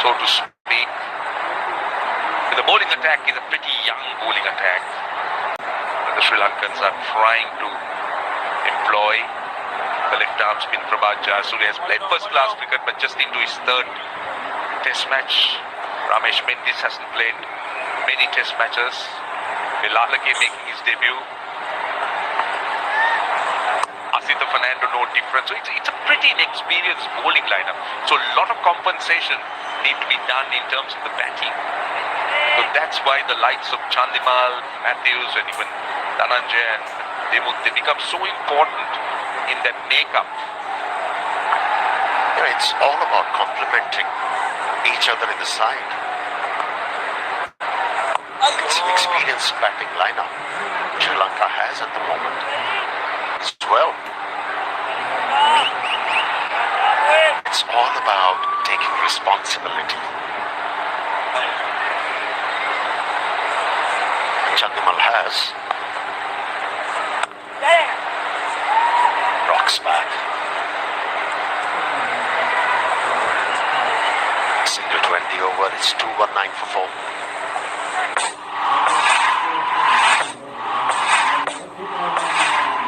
so to speak. The bowling attack is a pretty young bowling attack that the Sri Lankans are trying to employ. The left-arm spin Prabhat Jayasuriya has played first-class cricket, but just into his third test match. Ramesh Mendis hasn't played many test matches. Lalage making his debut. Asitha Fernando no different. So it's a pretty inexperienced bowling lineup. So a lot of compensation need to be done in terms of the batting. So that's why the likes of Chandimal, Matthews and even Dhananjay and Demut, they become so important in that makeup. It's all about complementing each other in the side. It's an experienced batting lineup Sri Lanka has at the moment as well. It's all about taking responsibility. Chandimal has. Rocks back. Single 20 over. It's 2-1-9 for 4.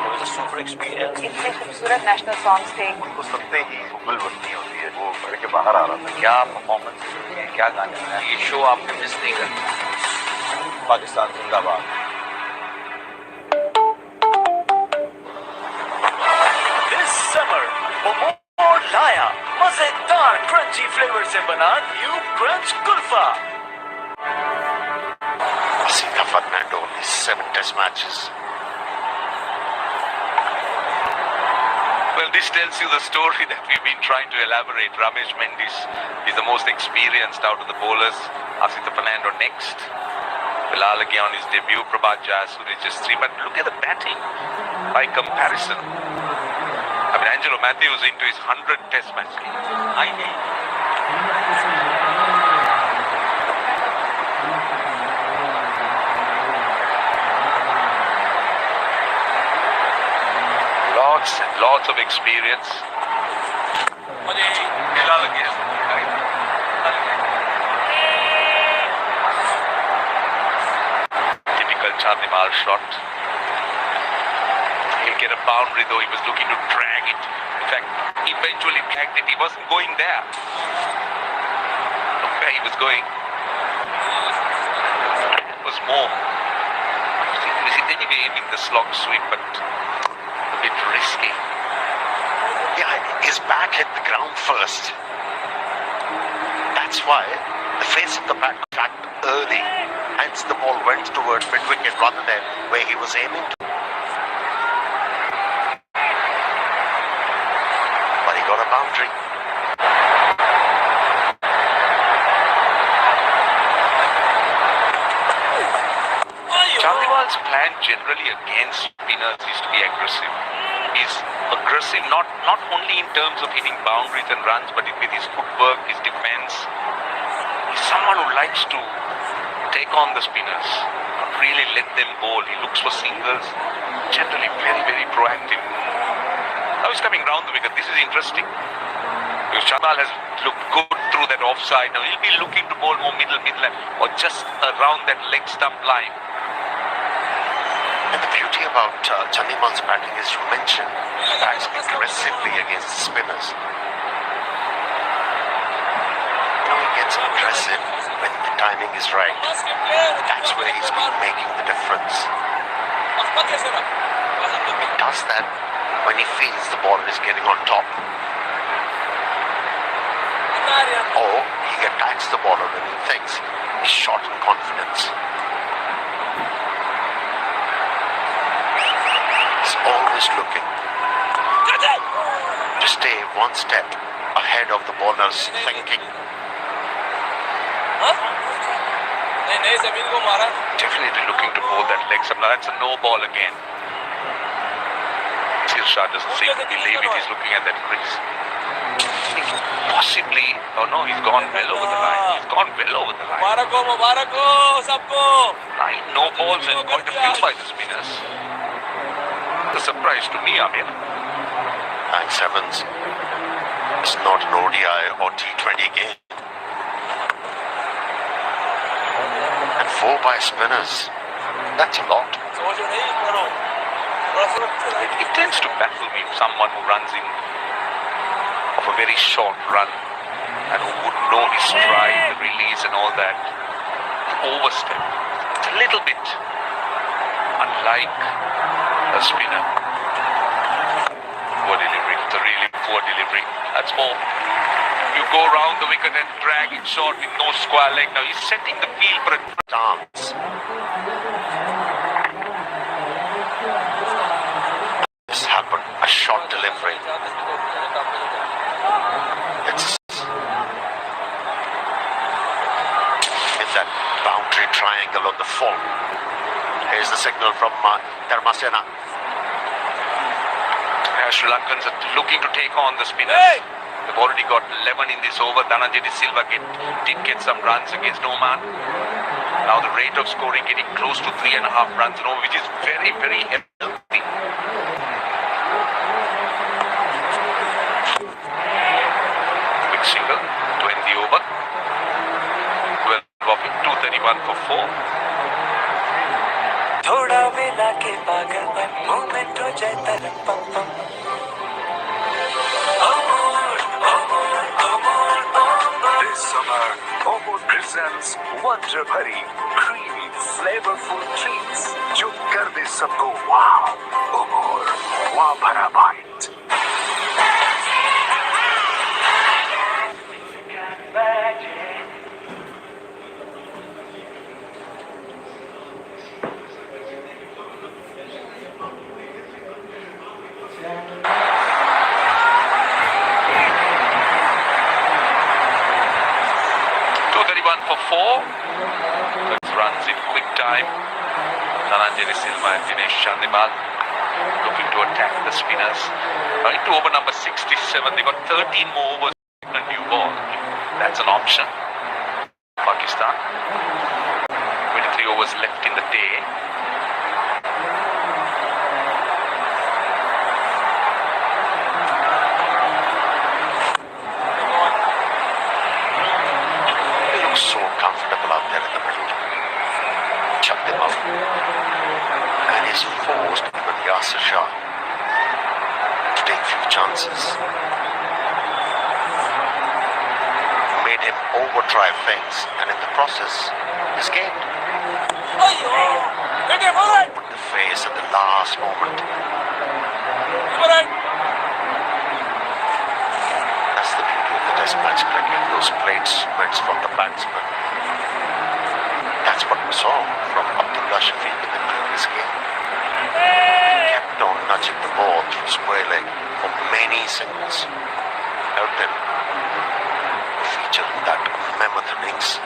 It was a super experience. इतने खूबसूरत national songs थे. उनको सुनते ही उबल बनती होती है. वो घर के बाहर आ रहा था. क्या परफॉर्मेंस है, क्या गाने हैं. ये शो आपने मिस नहीं करना. पाकिस्तान जिंदाबाद. This summer, for more Laya, मजेदार crunchy flavor से बना New Crunch Kulfa. Asitha Fernando only 7 test matches. Well, this tells you the story that we've been trying to elaborate. Ramesh Mendis is the most experienced out of the bowlers. Asitha Fernando next. Lalage on his debut. Prabhat Jayasuriya just 3. But look at the batting by comparison. I mean, Angelo Matthews into his 100th test match. Lots and lots of experience. Typical Chandimal shot. He'll get a boundary though. He was looking to drag it. In fact, eventually dragged it. He wasn't going there. Look where he was going. It was more. Is it anyway aiming the slog sweep, but a bit risky. Yeah, his back hit the ground first. That's why the face of the bat cracked early. Hence the ball went towards mid-wicket rather than where he was aiming to. But he got a boundary. Chandimal's plan generally against spinners is to be aggressive. He's aggressive not only in terms of hitting boundaries and runs, but with his footwork, his defense. He's someone who likes to take on the spinners, not really let them bowl. He looks for singles, generally very, very proactive. Now he's coming round the wicket. This is interesting. Because Chandimal has looked good through that offside. Now he'll be looking to bowl more middle or just around that leg stump line. And the beauty about Chandimal's batting is you mentioned he bats aggressively against the spinners. He gets aggressive when the timing is right. That's where he's been making the difference. He does that when he feels the ball is getting on top. Or he attacks the bowler when he thinks he's short in confidence. He's always looking to stay one step ahead of the bowler's thinking. Definitely looking to bowl that leg stump. Now that's a no ball again. Shah doesn't seem to believe it. He's looking at that crease. Possibly, oh no, he's gone well over the line. He's gone well over the line. 9 no balls and quite a few by the spinners. A surprise to me, Amir. Thanks, Evans. It's not an ODI or T20 game. by spinners. That's a lot. It tends to baffle me, someone who runs in of a very short run and who would know his stride, the release and all that. Overstep. It's a little bit unlike a spinner. Poor delivery. It's a really poor delivery. That's more. You go round the wicket and drag it short with no square leg. Now he's setting the field for a Dance. This happened. A short delivery. It's in that boundary triangle on the full. Here's the signal from Dharmasena. Sri Lankans are looking to take on the spinners. They've already got 11 in this over. Dhananjay De Silva did get some runs against Oman. Now the rate of scoring getting close to 3.5 runs an over, which is very, very healthy. Quick single to end the over. 12 off it, 231 for 4. थोड़ा वेला के पागलपन moment हो जाए तरफ पम पम This summer, Omar presents Wonder Bhari creamy, flavorful treats जो कर दे सबको wow. Omar, wow भरा bite. For 4. Runs in quick time. Dhananjay De Silva and Dinesh Chandimal looking to attack the spinners. Into over number 67. They got 13 more overs in a new ball. That's an option. Pakistan. 23 overs left in the day. So comfortable out there in the middle. Chuck them out. And he's forced even Yasir Shah to take few chances. Made him overdrive things, and in the process, he's gained. Put the face at the last moment. That's the beauty of the Test match cricket. Those placements from the batsman. That's what we saw from Abdullah Shafiq in the previous game. He kept on nudging the ball through square leg for many seconds. Helped him feature in that mammoth innings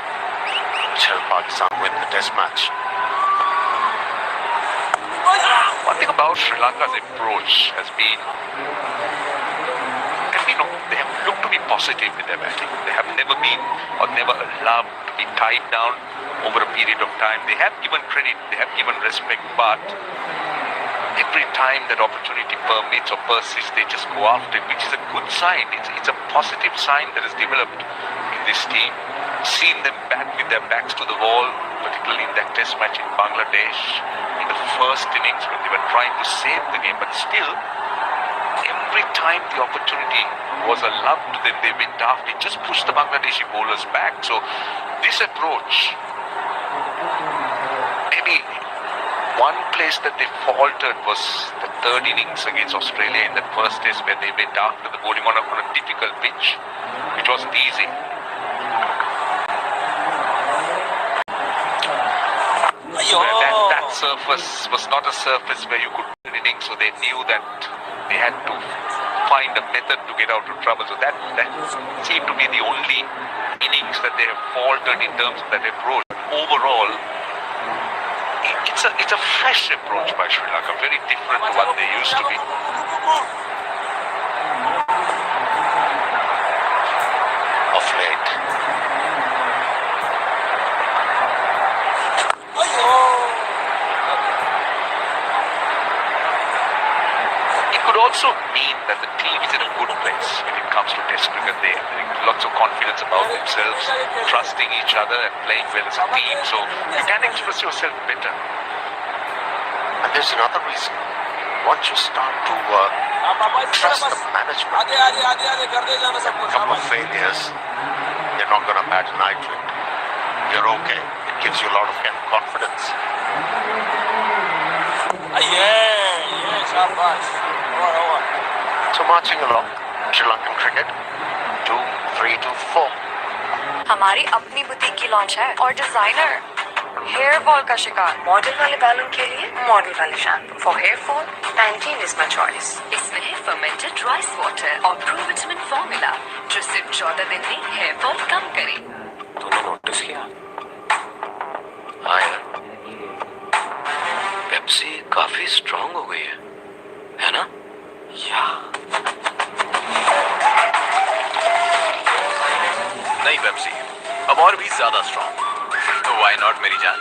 which helped Pakistan win the Test match. One thing about Sri Lanka's approach has been, they have looked to be positive with their batting. They have never been or never allowed to be tied down over a period of time. They have given credit, they have given respect, but every time that opportunity permits or persists, they just go after it, which is a good sign. It's a positive sign that has developed in this team. Seen them bat with their backs to the wall, particularly in that Test match in Bangladesh, in the first innings when they were trying to save the game, but still, every time the opportunity was allowed to them, they went after it, just pushed the Bangladeshi bowlers back. So this approach, maybe one place that they faltered was the third innings against Australia in that first test where they went after the bowling on a difficult pitch. It wasn't easy. That surface was not a surface where you could win innings, so they knew that they had to find a method to get out of trouble. So that seemed to be the only innings that they have faltered in terms of that approach. Overall, it's a fresh approach by Sri Lanka, very different to what they used to be. Of late. It could also mean that the team is in a good place when it comes to Test cricket. They have lots of confidence about themselves, trusting each other and playing well as a team. So you can express yourself better. And there's another reason. Once you start to trust the management, a couple of failures, they're not going to bat an eye to it. You're okay. It gives you a lot of confidence. So marching along, Sri Lankan cricket, 2, 3 to 4. हमारी अपनी boutique की launch है और designer hair fall का शिकार model वाले बालों के लिए मॉडल वाले shampoo for hair fall Pantene is my choice. इसमें है फर्मेंटेड राइस वाटर और प्रोविटामिन फॉर्मूला जो सिर्फ 14 दिन में हेयर फॉल कम करे। तूने नोटिस किया? हाँ यार, पेप्सी काफी स्ट्रांग हो गई है ना? या नहीं पेप्सी, अब और भी ज्यादा स्ट्रांग। तो व्हाई नॉट मेरी जान?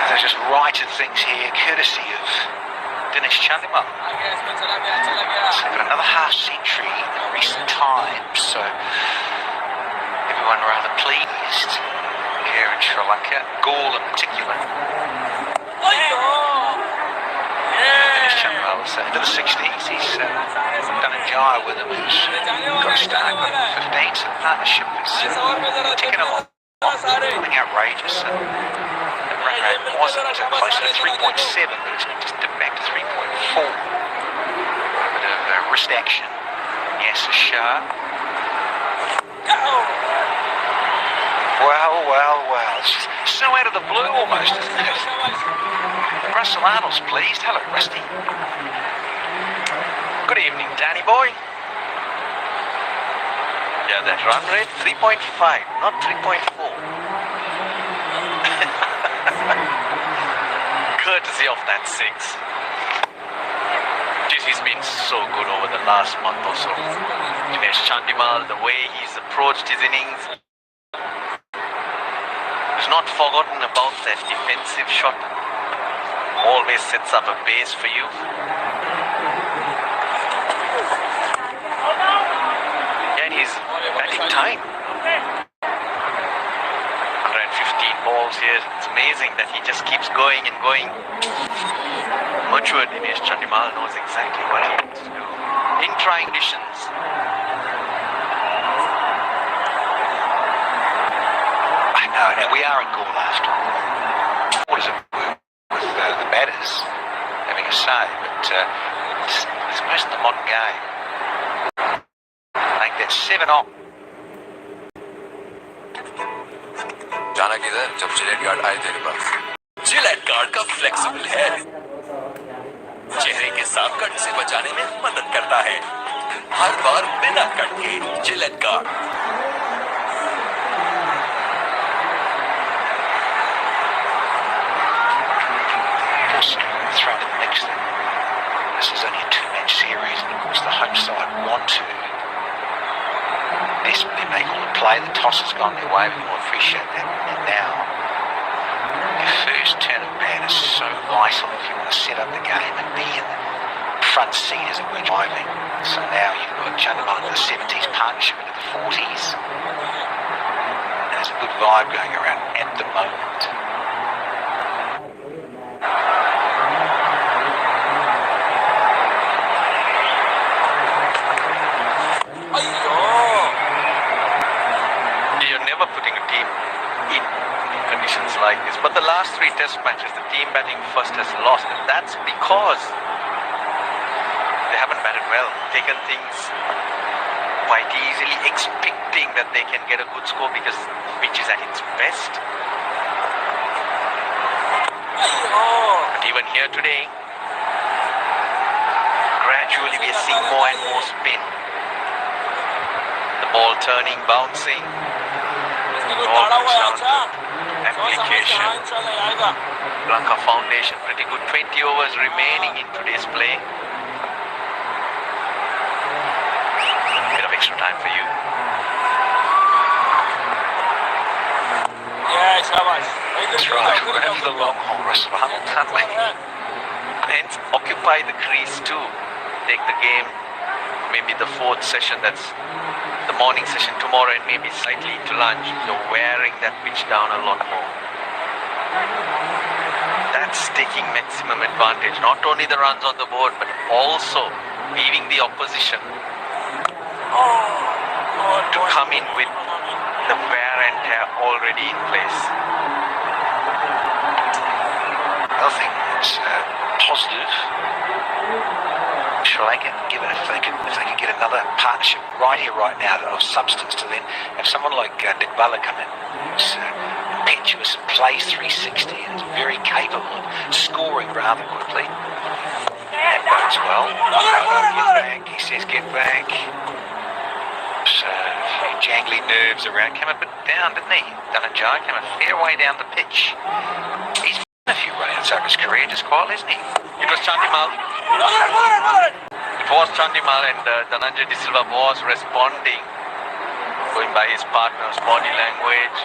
They're just righted things here, courtesy of Dinesh Chandimal. It's got another half century in recent times, so everyone rather pleased here in Sri Lanka, Gaul in particular. Dinesh Chandimal was into the 60s. He's done a gyre with him. He's got a start with 15, so the partnership is ticking along. Nothing outrageous. The run rate wasn't close to 3.7, but it's just dipped back to 3.4. A bit of wrist action. Yes, Shah. Well. It's just so out of the blue almost, isn't it? Russell Arnold's pleased. Hello, Rusty. Good evening, Danny boy. Yeah, that run rate, 3.5, not 3.4. Courtesy of that 6. Geez, he's been so good over the last month or so. Dinesh Chandimal, the way he's approached his innings, he's not forgotten about that defensive shot. Always sets up a base for you. And he's batting time. 115 balls here. It's amazing that he just keeps going and going. Mature Dinesh Chandimal knows exactly what he needs to do in trying conditions. I know, and we are in Gaul after all. What does it work with the batters having a say? But it's most of the modern game. Make that 7 off. जाना किधर जब Gillette guard आए तेरे पास। Gillette guard का flexible है, चेहरे के साफ कट से बचाने में मदद करता है। हर बार बिना कट के Gillette guard. Thrown in the mix then. This is only a 2-match series, and of course the home side want to desperately make all the play. The toss has gone their way, but you'll appreciate that. And now, your first turn of bat is so vital if you want to set up the game and be in the front seat as it were driving. So now you've got Chandimal into the 70s, partnership into the 40s. And there's a good vibe going around at the moment. You're never putting a team in conditions like this. But the last 3 test matches, the team batting first has lost. And that's because they haven't batted well, taken things quite easily, expecting that they can get a good score because the pitch is at its best. But even here today, gradually we are seeing more and more spin. The ball turning, bouncing. It all comes down to application. Lanka Foundation, pretty good. 20 overs remaining in today's play. Bit of extra time for you. That's right. Whatever the long haul, Russell Huntley. And occupy the crease too. Take the game, maybe the fourth session, that's the morning session tomorrow, and maybe slightly into lunch. You're wearing that pitch down a lot more. That's taking maximum advantage. Not only the runs on the board, but also leaving the opposition to come in with the wear and tear already in place. I think it's positive. Sri Lanka, given if they could get another partnership right here, right now, of substance to then have someone like Nick Butler come in, who's impetuous and plays 360 and is very capable of scoring rather quickly. That bodes well. Get back. He says get back. So, jangly nerves around. Came a bit down, didn't he? Dhananjaya came a fair way down the pitch. He's a few run-outs over his career, just quietly, isn't he? It was Chandimal. It was Chandimal, and Dhananjaya De Silva was responding, going by his partner's body language.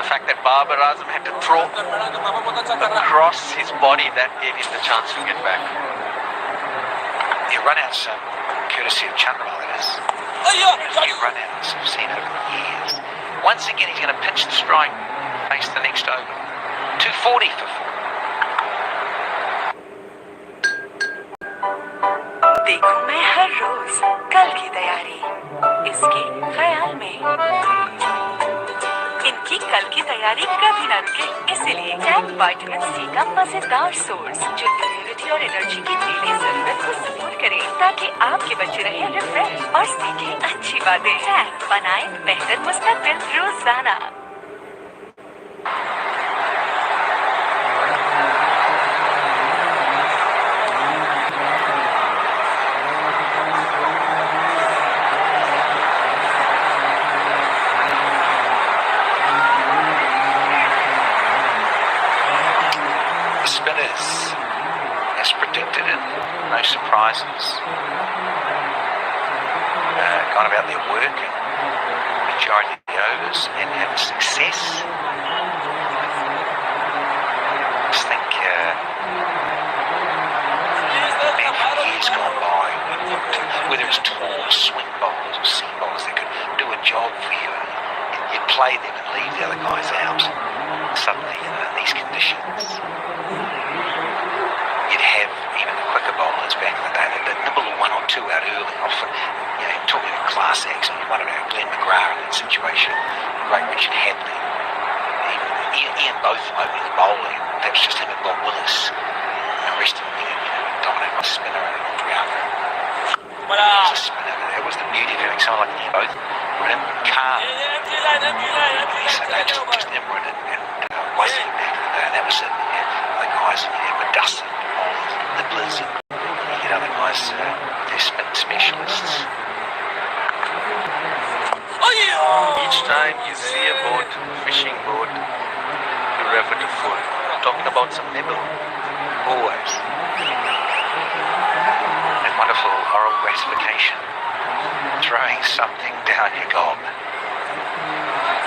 The fact that Babar Azam had to throw across his body, that gave him the chance to get back. Yeah, run-outs, courtesy of Chandimal, that is. Few run-outs we've seen over the years. Once again, he's going to pitch the strike, face the next over. 240 for 4. देखूं मैं हर रोज कल की तैयारी इसके ख्याल में इनकी कल की तैयारी कभी न रुके इसीलिए टैंक विटामिन सी का मजेदार सोर्स जो इम्यूनिटी और एनर्जी की डेली जरूरत को सपोर्ट करे ताकि आपके बच्चे रहे रिफ्रेश और सीखे अच्छी बातें। टैंक बनाए बेहतर मुस्तकबिल रोजाना। Spinners, as predicted, and no surprises. Gone about their work and majority of the overs and had success. I just think many years gone by, whether it's tall swing bowlers or seam bowlers that could do a job for you, you'd play them and leave the other guys out. Suddenly, in these conditions, you'd have even the quicker bowlers back in the day that nibble one or two out early. Often, talking to class acts, one about Glenn McGrath in that situation, the great Richard Hadley, even Ian Botham in bowling, that was just him and Bob Willis. The rest of them, dominate by spinner and Andriano. He's a spinner. That was the beauty of having someone like Ian Botham, Rim, calm. So they just Imran and Wasey back in the day, and that was it. The guys, Madussin, nibblers, and you get other guys, they're spin specialists. Each time you see a boat, fishing boat, you refer to food. Talking about some nibble. Always. And wonderful oral gratification. Throwing something down your gob.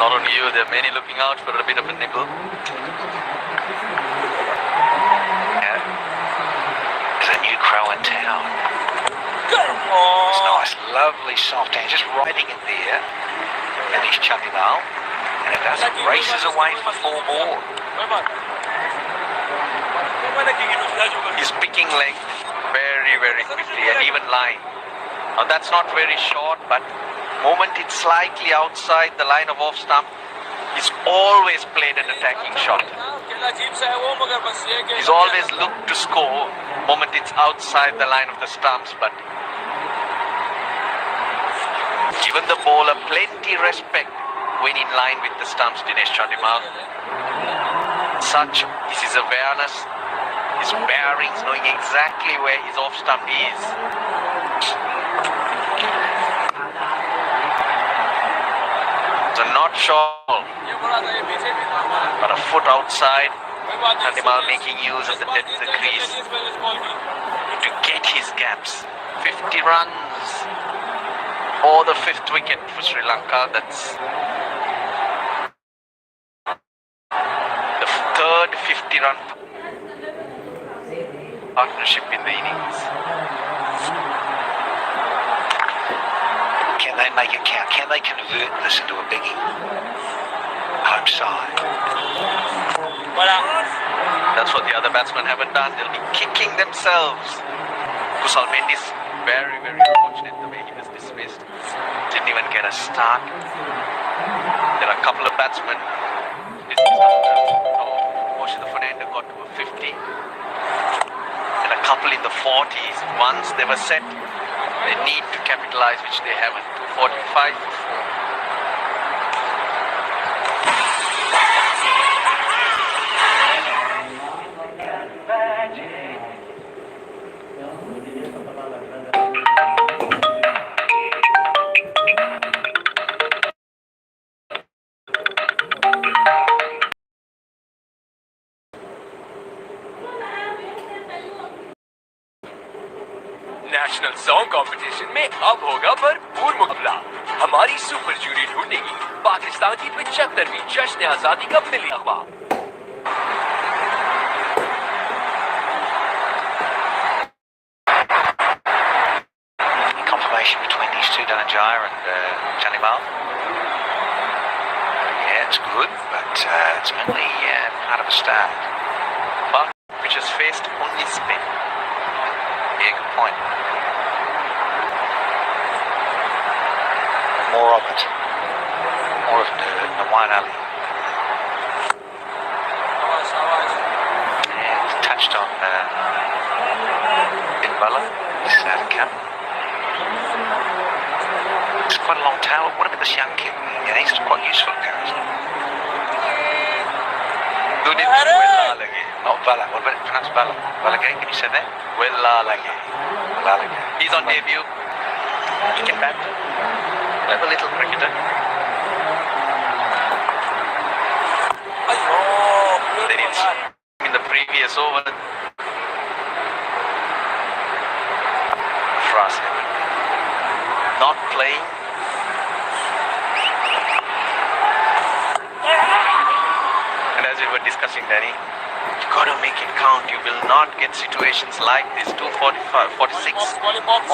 Not only you, there are many looking out for a bit of a nibble. There's a new crow in town. It's nice, lovely soft hand, just riding in there. And he's Chandimal. And it does, it races away for 4 more. He's picking length very, very quickly and even line. Now that's not very short, but moment it's slightly outside the line of off stump, he's always played an attacking shot. He's always looked to score moment it's outside the line of the stumps, but given the bowler plenty respect when in line with the stumps, Dinesh Chandimal. Such is his awareness, his bearings, knowing exactly where his off stump is. So not short, but a foot outside. Chandimal making use of the depth of the crease to get his gaps. 50 runs for the 5th wicket for Sri Lanka. That's 50-run partnership in the innings. Can they make it count? Can they convert this into a biggie? Home side. That's what the other batsmen haven't done. They'll be kicking themselves. Kusal Mendes, very, very unfortunate the way he was dismissed. Didn't even get a start. There are a couple of batsmen. Moshida Fernando got to a 50. And a couple in the 40s. Once they were set, they need to capitalize, which they haven't. 245 for 4. National song competition में अब होगा भरपूर मुकाबला। हमारी super jury ढूंढेगी Pakistan की 75वीं जश्न आजादी का मिली अखबार। Confirmation between these two, Dhananjaya and Janimal. Yeah, it's good, but it's only part of a start. But which has faced only spin. Yeah, good point. More of it. More of Nawaan Ali. And touched on Bin Bala, South Cup. It's quite a long tail. What about this young kid? Yeah, he's quite useful apparently. Good in Wella Lage. Not Bala. What about it pronounced Bala? Balagay, can you say that? Wella Lage. He's on debut. He can bat. Clever little cricketer. They did in the previous over. Frost not playing. And as we were discussing, Danny, you got to make it count. You will not get situations like this. 245, 46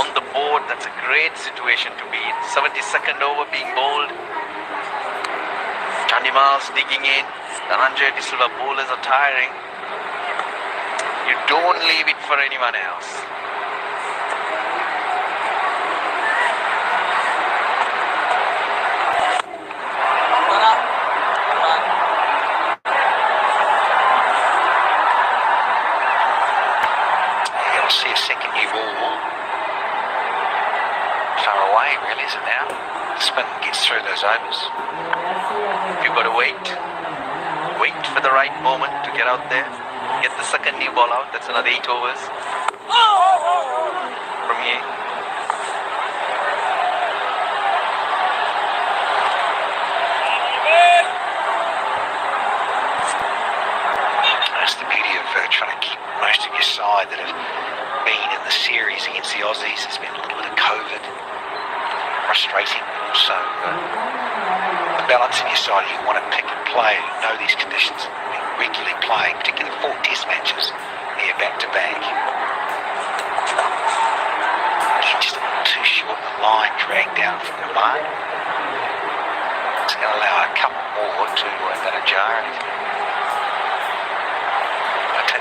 on the board. That's a great situation to be in. 72nd over being bowled. Chandimal's digging in. Dhananjaya De Silva bowlers are tiring. You don't leave it for anyone else. See a second new ball. Far away, really, is it now? The spin gets through those overs. You've got to wait. Wait for the right moment to get out there. Get the second new ball out. That's another 8 overs. From here. That's the beauty of trying to keep most of your side that have been in the series against the Aussies. There's been a little bit of COVID, frustrating, but also the balance in your side. You want to pick and play, know these conditions, regularly playing, particularly 4 test matches near back-to-back. Just too short the line dragged down from the mark. It's going to allow a couple more to Dhananjaya.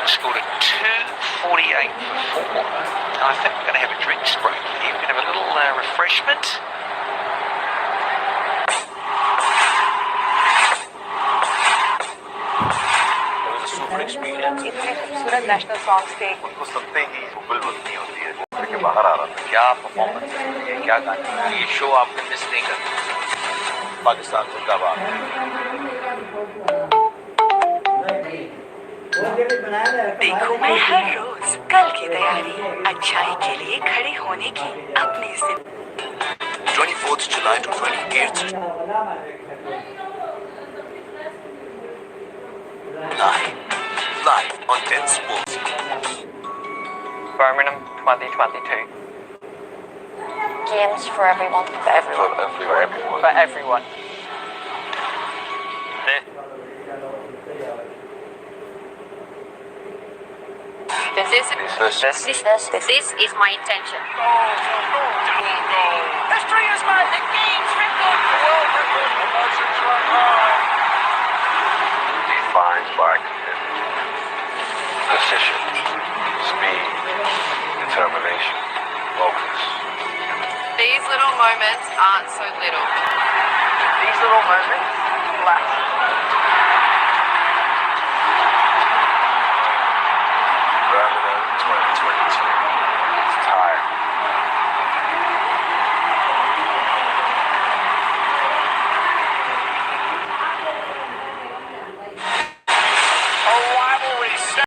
Scored a 248 for 4. And I think we're going to have a drinks break here. We're going to have a little refreshment. It was a super experience. इतने खूबसूरत national songs थे। उनको सुनते ही वो बिल्कुल नहीं होती है घर के बाहर आ रहा था। क्या परफॉर्मेंस है, क्या गाने, ये शो आपने मिस नहीं करना। पाकिस्तान जिंदाबाद। देखो मैं हर रोज कल की तैयारी, अच्छाई के लिए खड़े होने की अपनी जिद। 24th July to 28th live on 10 Sports. Birmingham 2022. Games for everyone. For everyone. For everyone. For everyone. This is my intention. History is made. The game's written. Well written. Emotions run high. Defined by commitment, precision, speed, determination, focus. These little moments aren't so little. These little moments last. Ramadan 2022. It's time. A rivalry set.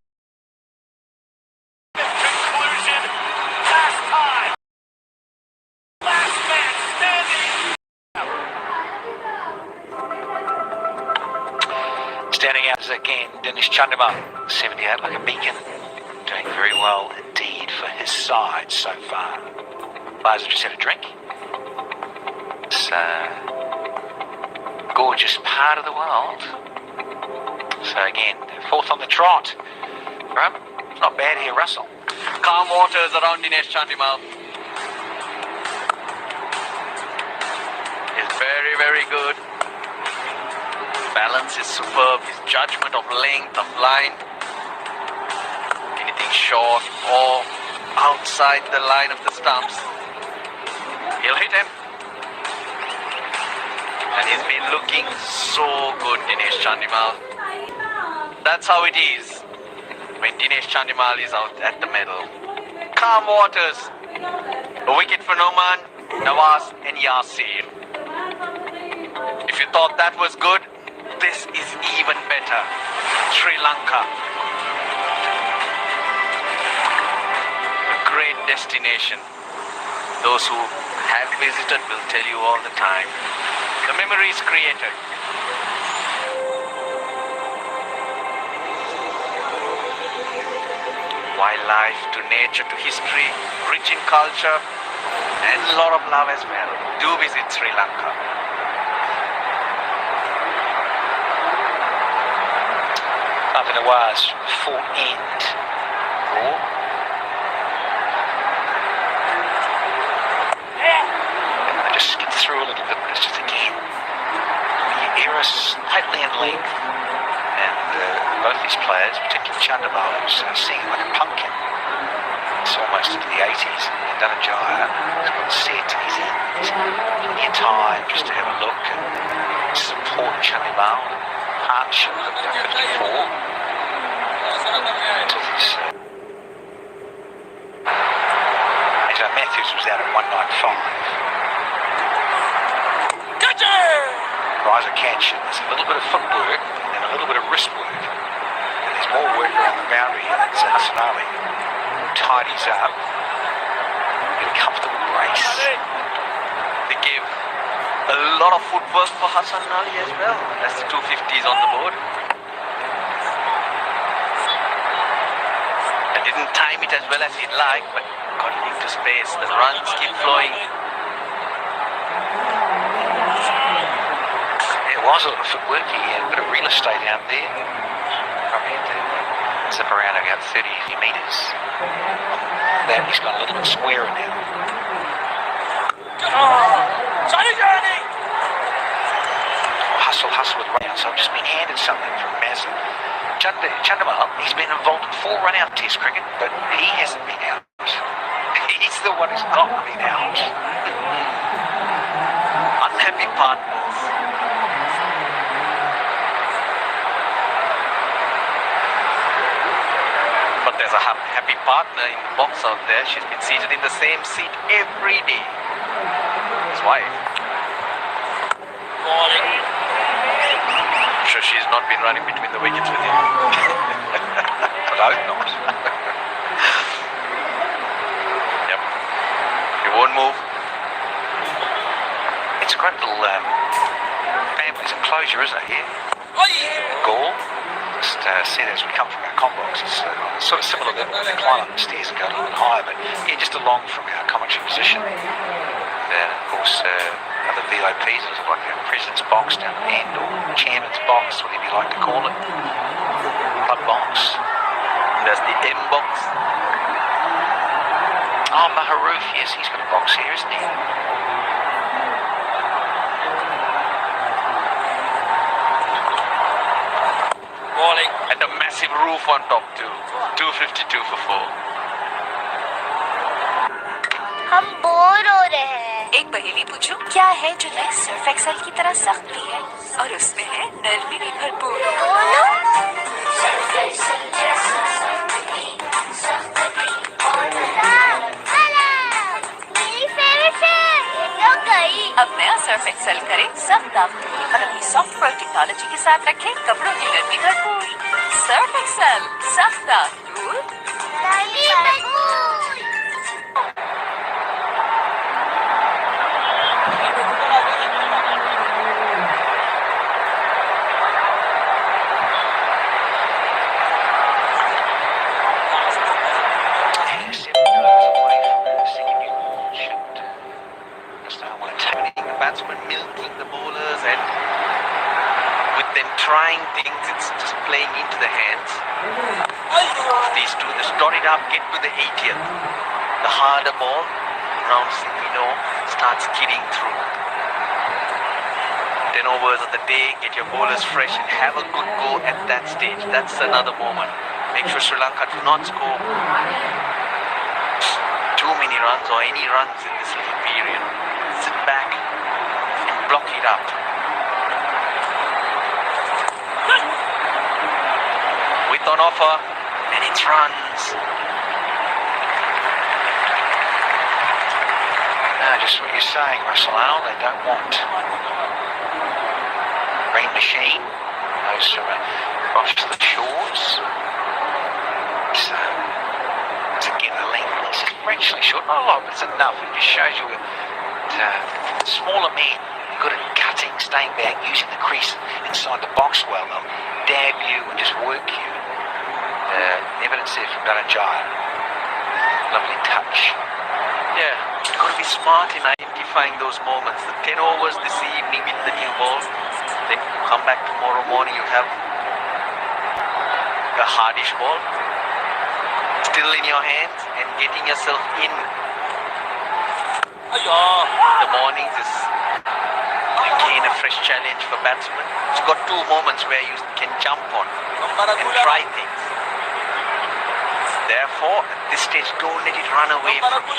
Conclusion. Last time. Last man standing. Standing out is again Dennis Chandimal, 78 like a beacon. Doing very well indeed for his side so far. Liza just had a drink. It's a gorgeous part of the world. So again, fourth on the trot. Right? Not bad here, Russell. Calm waters around Dinesh Chandimal. Is very, very good. Balance is superb. His judgment of length, of line. Anything short or outside the line of the stumps, he'll hit him. And he's been looking so good, Dinesh Chandimal. That's how it is when Dinesh Chandimal is out at the medal. Calm waters. A wicket for Noman, Nawaz and Yasir. If you thought that was good, this is even better. Sri Lanka. A great destination. Those who have visited will tell you all the time. The memories created. Wildlife to nature to history, rich in culture, and a lot of love as well. Do visit Sri Lanka. Up in the wires, full end. Raw. I just skipped through a little bit, but it's just again, the error slightly in length. And both these players, particularly Chandimal, who's singing like a pumpkin. It's almost into the 80s. And Dhananjaya has got set and he's in. He's plenty of time just to have a look and support Chandimal. Partnership at 54. Until this, Angelo Matthews was out at 195. Riser catch. There's a little bit of footwork and a little bit of wrist work. And there's more work around the boundary here. It's Hassanali tidies up. Get a comfortable brace. They gave a lot of footwork for Hassan Ali as well. That's the 250s on the board. I didn't time it as well as he'd like, but got it into space. The runs keep flowing. There was a lot of footwork. He had a bit of real estate out there. Probably had to zip around about 30 metres. That he's got a little bit squarer now. Hustle with run-out. So I've just been handed something from Mazza. Chandimal, he's been involved in 4 run-out test cricket, but he hasn't been out. He's the one who's not been out. Unhappy partners. But there's a happy partner in the box out there. She's been seated in the same seat every day. His wife. I'm sure she's not been running between the wickets with him. But I hope not. Yep. He won't move. It's a great little family's enclosure, isn't it, here? Gore. Just see as we come from our com box, it's sort of similar level. We climb up the stairs and go a little bit higher, but yeah, just along from our commentary position. Then, of course, other VIPs, it's like the president's box down at the end, or chairman's box, whatever you like to call it. Club box. There's the M box innings. Oh, Maharouf, yes, he's got a box here, isn't he? Bowling. And a massive roof on top too. 252 for 4. हम bore हो रहे हैं। एक पहेली पूछूं, क्या है जो नए सर्फ एक्सेल की तरह सख्त भी है और उसमें है नरमी भी भरपूर। बोलो। मेरी फेवरेट है। ये गई। अब नया सर्फ एक्सेल करें सख्त दाग और अपनी सॉफ्ट पर्ल टेक्नोलॉजी के साथ रखें कपड़ों की नरमी भरपूर। सर्फ एक्सेल, सख्त दाग दूर। नरमी भरपूर। Batsmen milking the bowlers, and with them trying things, it's just playing into the hands of these two. They dot it up, get to the 80th. The harder ball, round we know, starts kidding through. 10 overs of the day, get your bowlers fresh and have a good go at that stage. That's another moment. Make sure Sri Lanka do not score too many runs or any runs in this little period. Sit back and block it up. With on offer, and it's runs. Just what you're saying, Russell Al, they don't want Rain Machine, those across the shores. So, again, the length is actually short, not a lot, but it's enough. It just shows you that smaller men, good at cutting, staying back, using the crease inside the box well. They'll dab you and just work you. Evidence there from Dhananjaya. Lovely touch. Yeah, you've got to be smart in identifying those moments. The 10 overs this evening with the new ball. Then you come back tomorrow morning, you have a hardish ball still in your hands and getting yourself in the mornings is again a fresh challenge for batsmen. It's got two moments where you can jump on and try things. Therefore, at this stage, don't let it run away from you.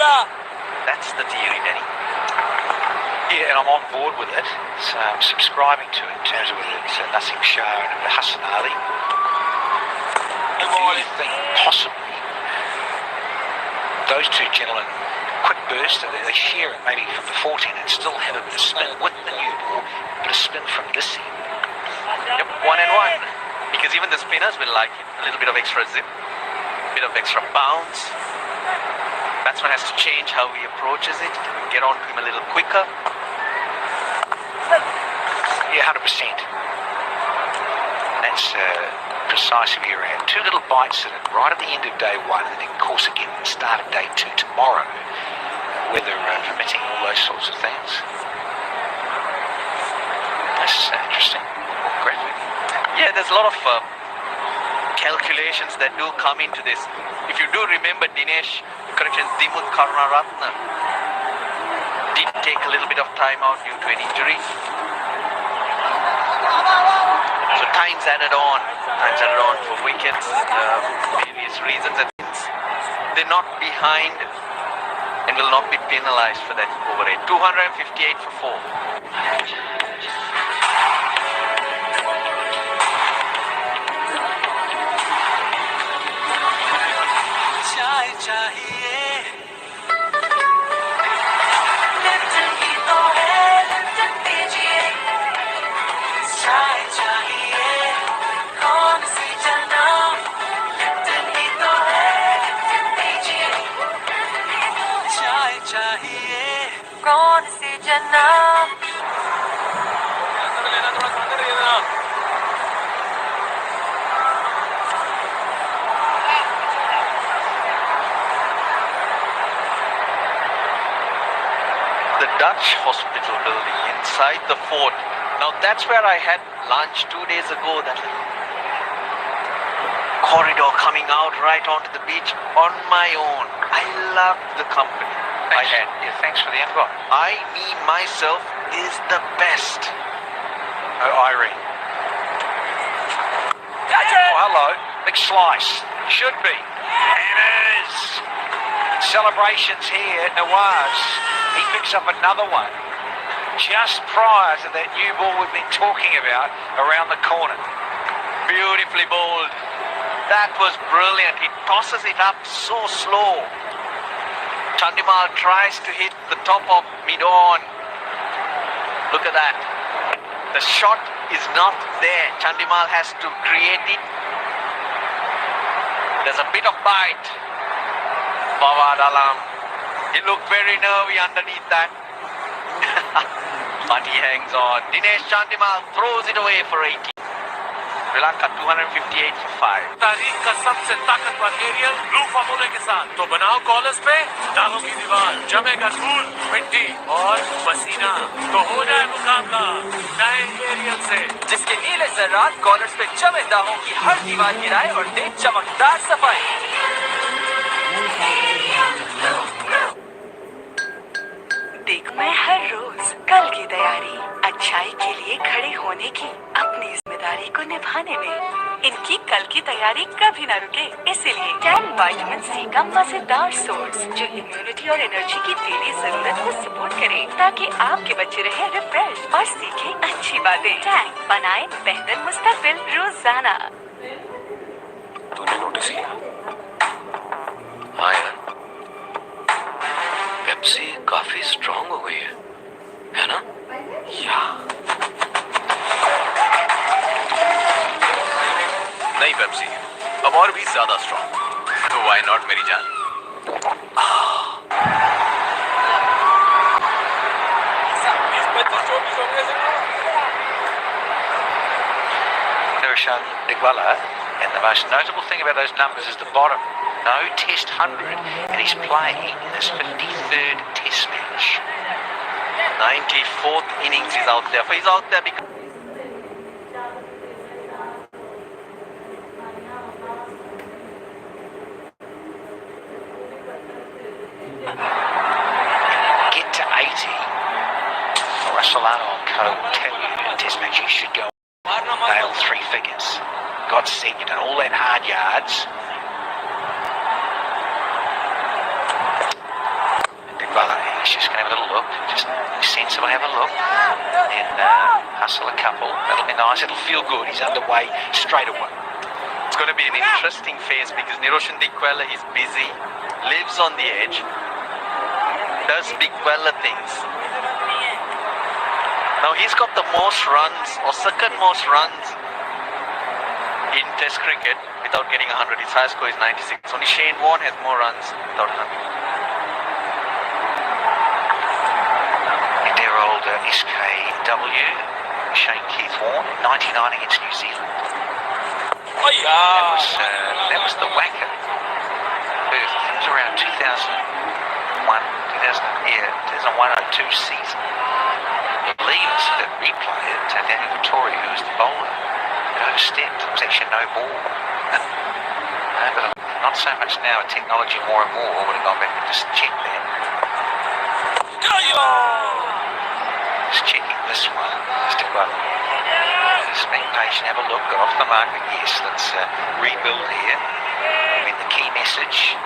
That's the theory, Danny. Yeah, and I'm on board with it. So I'm subscribing to it in terms of whether it's a Nasim Shah and a Hassan Ali. Do you think possibly those two gentlemen, quick burst, they share it maybe from the 14 and still have a bit of spin with the new ball, but a spin from this end? Yep, 1 and 1. Because even the spinners will like it. A little bit of extra zip, a bit of extra bounce. Batsman has to change how he approaches it, get onto him a little quicker. Yeah, 100%. That's precisely where we're at. Two little bites at it right at the end of day one, and then, of course, again, the start of day two tomorrow, weather permitting, all those sorts of things. That's interesting. Graphic. Yeah, there's a lot of calculations that do come into this. If you do remember, Dinesh, correction, Dimuth Karunaratne did take a little bit of time out due to an injury. So time's added on for wickets, various reasons, and they're not behind and will not be penalized for that over 8. 258 for 4. कौन सी जन्नत The Dutch hospital building inside the fort. Now that's where I had lunch 2 days ago. That little corridor coming out right onto the beach on my own. I loved the company I had. Yeah, thanks for the invite. Me, myself, is the best. Oh, Irene. Oh, hello. Big slice. Should be. Hammers. Celebrations here at Nawaz. He picks up another one. Just prior to that new ball we've been talking about around the corner. Beautifully bowled. That was brilliant. He tosses it up so slow. Chandimal tries to hit the top of mid-on. Look at that. The shot is not there. Chandimal has to create it. There's a bit of bite. Fawad Alam. He looked very nervy underneath that. But he hangs on. Dinesh Chandimal throws it away for 80. Sri Lanka 258 for 5. तारीख का सबसे ताकतवर aerial blue फॉर्मूले के साथ तो बनाओ callers पे दालों की दीवार जमेगा धूल मिट्टी और पसीना तो हो जाए मुकाबला नए एरियल से जिसके नीले जर्रात कॉलर्स पे जमे दाहों की हर दीवार गिराए और दे चमकदार सफाई देख मैं हर रोज कल की तैयारी अच्छाई के लिए खड़े होने की अपनी जिम्मेदारी को निभाने में इनकी कल की तैयारी कभी न रुके इसीलिए 10 विटामिन सी का मजेदार सोर्स जो इम्यूनिटी और एनर्जी की डेली जरूरत को सपोर्ट करे ताकि आपके बच्चे रहे रिफ्रेश और सीखे अच्छी बातें 10 बनाए बेहतर मुस्तकबिल रोजाना। तूने नोटिस किया? हाँ यार, पेप्सी काफी स्ट्रांग हो गई है ना? या नई पेप्सी अब और भी ज्यादा स्ट्रॉन्ग तो व्हाई नॉट मेरी जान Nirishan Digwala, and the most notable thing about those numbers is the bottom. No test 100, and he's playing in his 53rd test match. 94th innings is out there. He's out there because Get to 80. Russellano and Co will tell you in a test match you should go nail 3 figures. God sent you done all that hard yards. Well, he's just going to have a little look, just sensible, have a look, and hustle a couple. That'll be nice, it'll feel good. He's underway straight away. it's going to be an interesting phase because Niroshan Dickwella is busy, lives on the edge, does Dickwella things. Now he's got the most runs, or second most runs in Test cricket without getting 100. His highest score is 96. Only Shane Warne has more runs without 100. Their old SKW, Shane Keith Warne, 99 against New Zealand. That was the whacker. Perth, it was around 2001-02 season. I believe it's the replay at Daniel Vittoria, who was the bowler. It overstepped. It was actually no ball. But not so much now. Technology more and more would have gone back and just checked that. Just checking this one. Just being patient, have a look, got off the marker. Yes, let's rebuild here. I mean, the key message,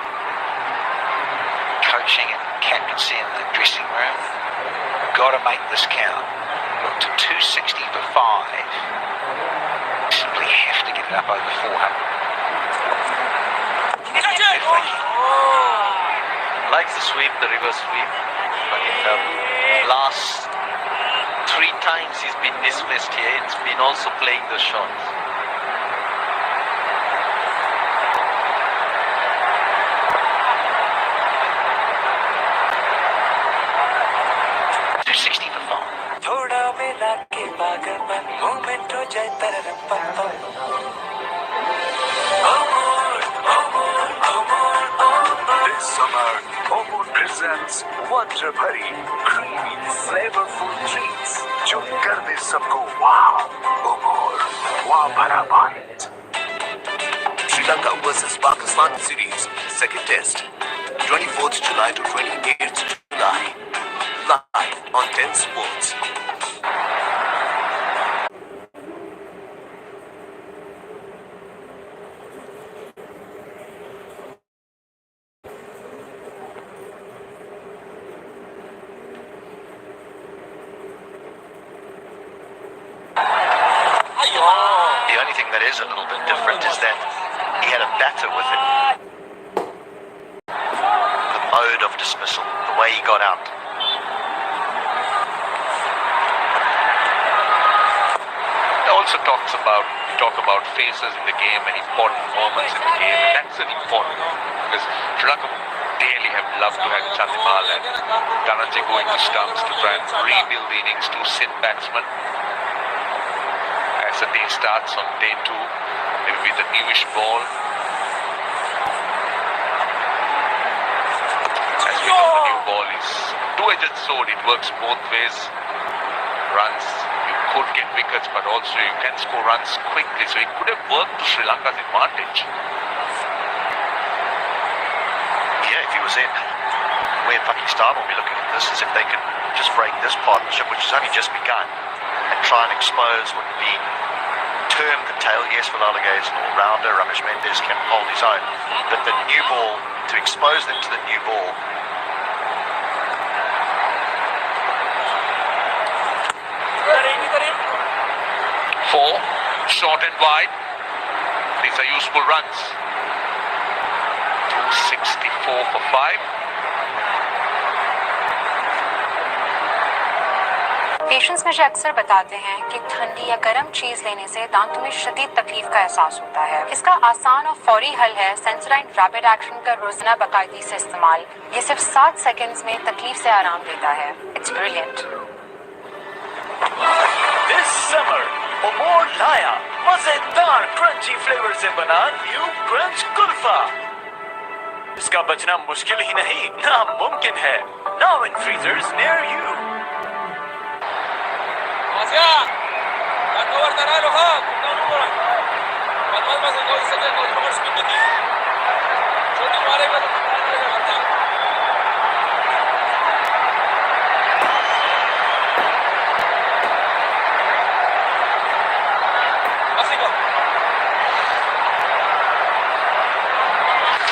coaching and captaincy in the dressing room, got to make this count. Look to 260 for 5. Simply have to get it up over 400. Likes the sweep, the reverse sweep. But last 3 times he's been dismissed here. It's been also playing the shots. This summer, Omar presents Wonder Bhari creamy, flavorful treats जो कर दे सबको wow. Omar, wow भरा bite. Lanka versus Pakistan series, second test, 24th July to 28th July, live on 10 Sports. The only thing that is a little bit different is that he had a batter with him. The mode of dismissal, the way he got out. It also talk about phases in the game and important moments in the game, and that's an important because Sri Lanka would really have loved to have Chandimal and Dhananjay going to stumps to try and rebuild the innings to sit batsmen. As the day starts on day 2, maybe with a newish ball. As we know, the new ball is two-edged sword. It works both ways. Runs, you could get wickets, but also you can score runs quickly. So it could have worked to Sri Lanka's advantage. Yeah, if he was in, where Pakistan will be looking at this is if they could just break this partnership, which has only just begun, and try and expose what would be termed the tail. Yes, Vilalage is an all-rounder. Ramesh Mendes can hold his own. But the new ball, to expose them to the new ball, Four, short and wide. These are useful runs. 264 for 5. Patients मुझे अक्सर बताते हैं कि ठंडी या गर्म चीज लेने से दांतों में शदीद तकलीफ का एहसास होता है। इसका आसान और फौरी हल है सेंसोडाइन रैपिड एक्शन का रोजाना बाकायदगी से इस्तेमाल। ये सिर्फ 7 सेकंड्स में तकलीफ से आराम देता है। It's brilliant. This summer, Amor लाया मजेदार क्रंची फ्लेवर से बना न्यू क्रंच कुल्फा। इसका बचना मुश्किल ही नहीं, नामुमकिन है। Now in freezers near you.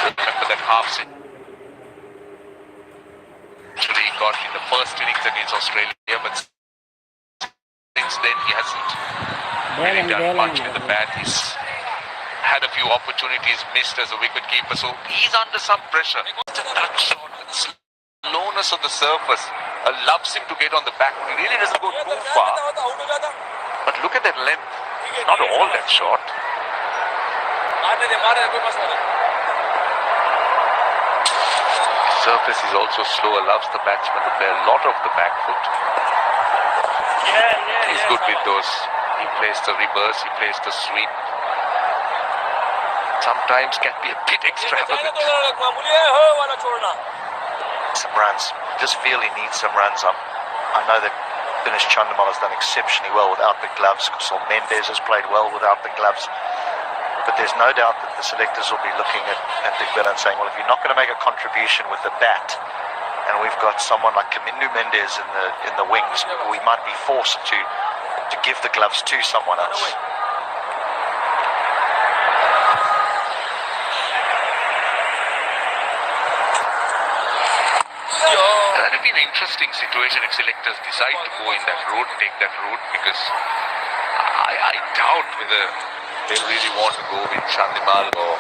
Remember that half century he got in the first innings against Australia, but since then he hasn't really done much with the bat. He's had a few opportunities missed as a wicketkeeper, so he's under some pressure. The touch shot, the slowness of the surface allows him to get on the back. He really doesn't go too far. But look at that length. Not all that short. The surface is also slow, allows the batsman to play a lot of the back foot. He's good with those. He plays the reverse, he plays the sweep. Sometimes can be a bit extravagant. some runs. Just feel he needs some runs up. I know that Dinesh Chandimal has done exceptionally well without the gloves. Kusal Mendes has played well without the gloves. But there's no doubt that the selectors will be looking at Digbella and saying, well, if you're not going to make a contribution with the bat, and we've got someone like Kamindu Mendes in the wings, we might be forced to give the gloves to someone else. That would be an interesting situation if selectors decide to go in that route, take that route, because I doubt whether they really want to go with Chandimal or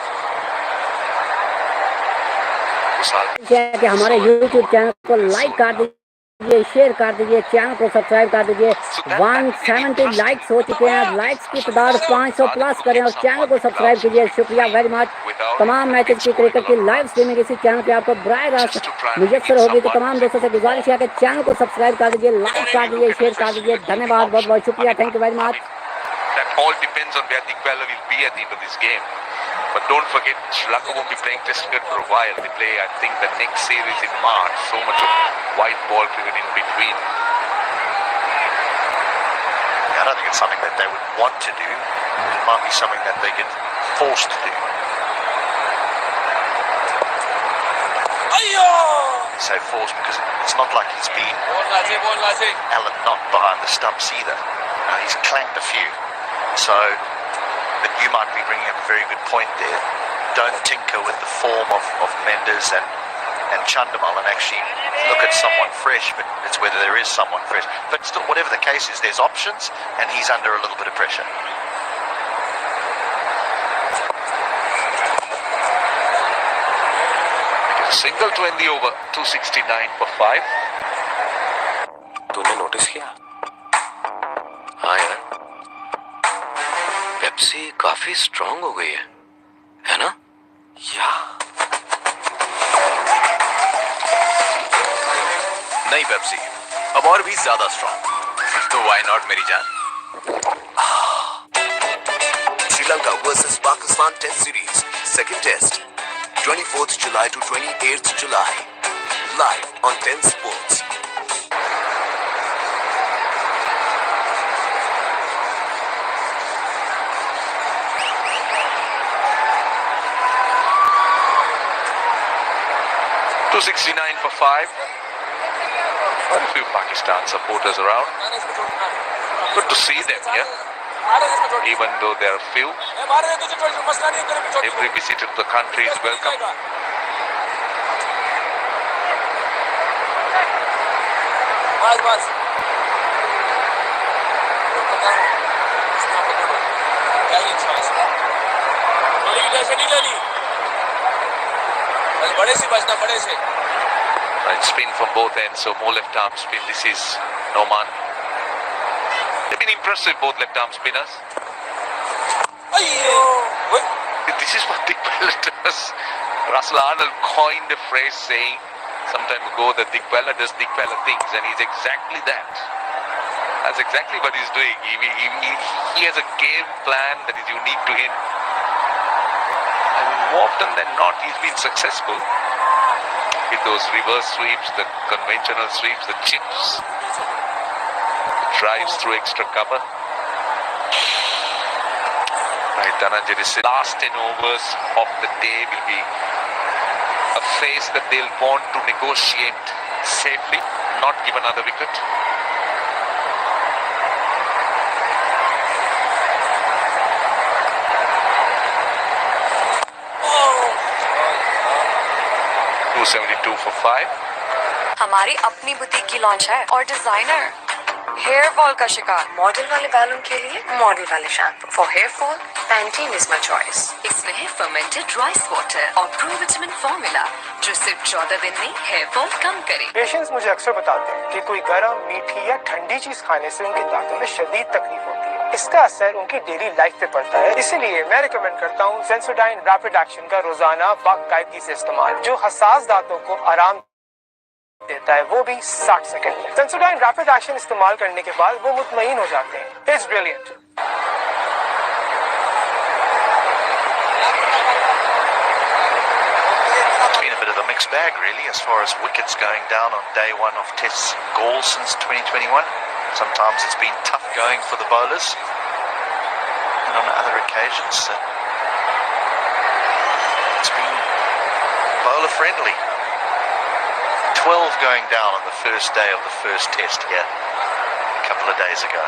Kusal. कि हमारे YouTube channel को like कर दीजिए, share कर दीजिए, channel को subscribe कर दीजिए। 170 लाइक्स हो चुके हैं, लाइक्स की तादाद 500 प्लस करें और चैनल को सब्सक्राइब कीजिए। शुक्रिया वेरी मच। तमाम मैचेस की क्रिकेट की लाइव स्ट्रीमिंग इसी चैनल पे आपको बराह रास्त मुयस्सर होगी, तो तमाम दोस्तों से गुजारिश है कि चैनल को सब्सक्राइब कर दीजिए, लाइक कर दीजिए, शेयर कर दीजिए। धन्यवाद, बहुत बहुत शुक्रिया, thank you very much. That all depends on where Digbella will be at the end of this game. But don't forget, Sri Lanka won't be playing Test cricket for a while. They play, I think, the next series in March. So much of white ball cricket in between. I don't think it's something that they would want to do. It might be something that they get forced to do. say force because it's not like he's been Alan not behind the stumps either. He's clanged a few. So, but you might be bringing up a very good point there. Don't tinker with the form of Mendes and Chandamal and actually look at someone fresh, but it's whether there is someone fresh. But still, whatever the case is, there's options and he's under a little bit of pressure. Single to end the over, 269 for 5. तूने notice किया? हाँ यार, Pepsi काफी strong हो गई है ना? या नहीं पेप्सी, अब और भी ज्यादा स्ट्रांग, तो व्हाई नॉट मेरी जान? Sri Lanka versus Pakistan test series, second test, 24th July to 28th July, live on 10 Sports. $269 for 5. Quite a few Pakistan supporters around. Good to see them here. Even though there are few, every visitor to the country is welcome. Right spin from both ends, so more left arm spin. This is Noman. They've been impressive, both left arm spinners. This is what Dick Bella does. Russell Arnold coined a phrase saying some time ago that Dick Bella does Dick Bella things, and he's exactly that. That's exactly what he's doing. He has a game plan that is unique to him. And more often than not, he's been successful with those reverse sweeps, the conventional sweeps, the chips, the drives through extra cover. Right, Dhananjay, this last 10 overs of the day will be a phase that they'll want to negotiate safely, not give another wicket. $272 for 5. हमारी अपनी boutique की launch है और designer hair fall का शिकार model वाले बालों के लिए मॉडल वाले shampoo for hair fall Pantene is my choice. इसमें है फर्मेंटेड राइस वाटर और प्रोविटामिन फॉर्मूला जो सिर्फ 14 दिन में हेयर फॉल कम करे। पेशेंट्स मुझे अक्सर बताते हैं कि कोई गर्म, मीठी या ठंडी चीज खाने से उनके दांतों में शदीद तकलीफ होती है। इसका असर उनकी डेली लाइफ पे पड़ता है। इसीलिए मैं रिकमेंड करता हूँ सेंसोडाइन रैपिड एक्शन का रोजाना बाकायदगी से इस्तेमाल, जो हसास दांतों को आराम देता है, वो भी 60 सेकंड में। सेंसोडाइन रैपिड एक्शन इस्तेमाल करने के बाद वो मुतमईन हो जाते हैं। It's brilliant. Mixed bag really as far as wickets going down on day one of Test Gaul since 2021. Sometimes it's been tough going for the bowlers, and on other occasions it's been bowler friendly. 12 going down on the first day of the first Test here a couple of days ago.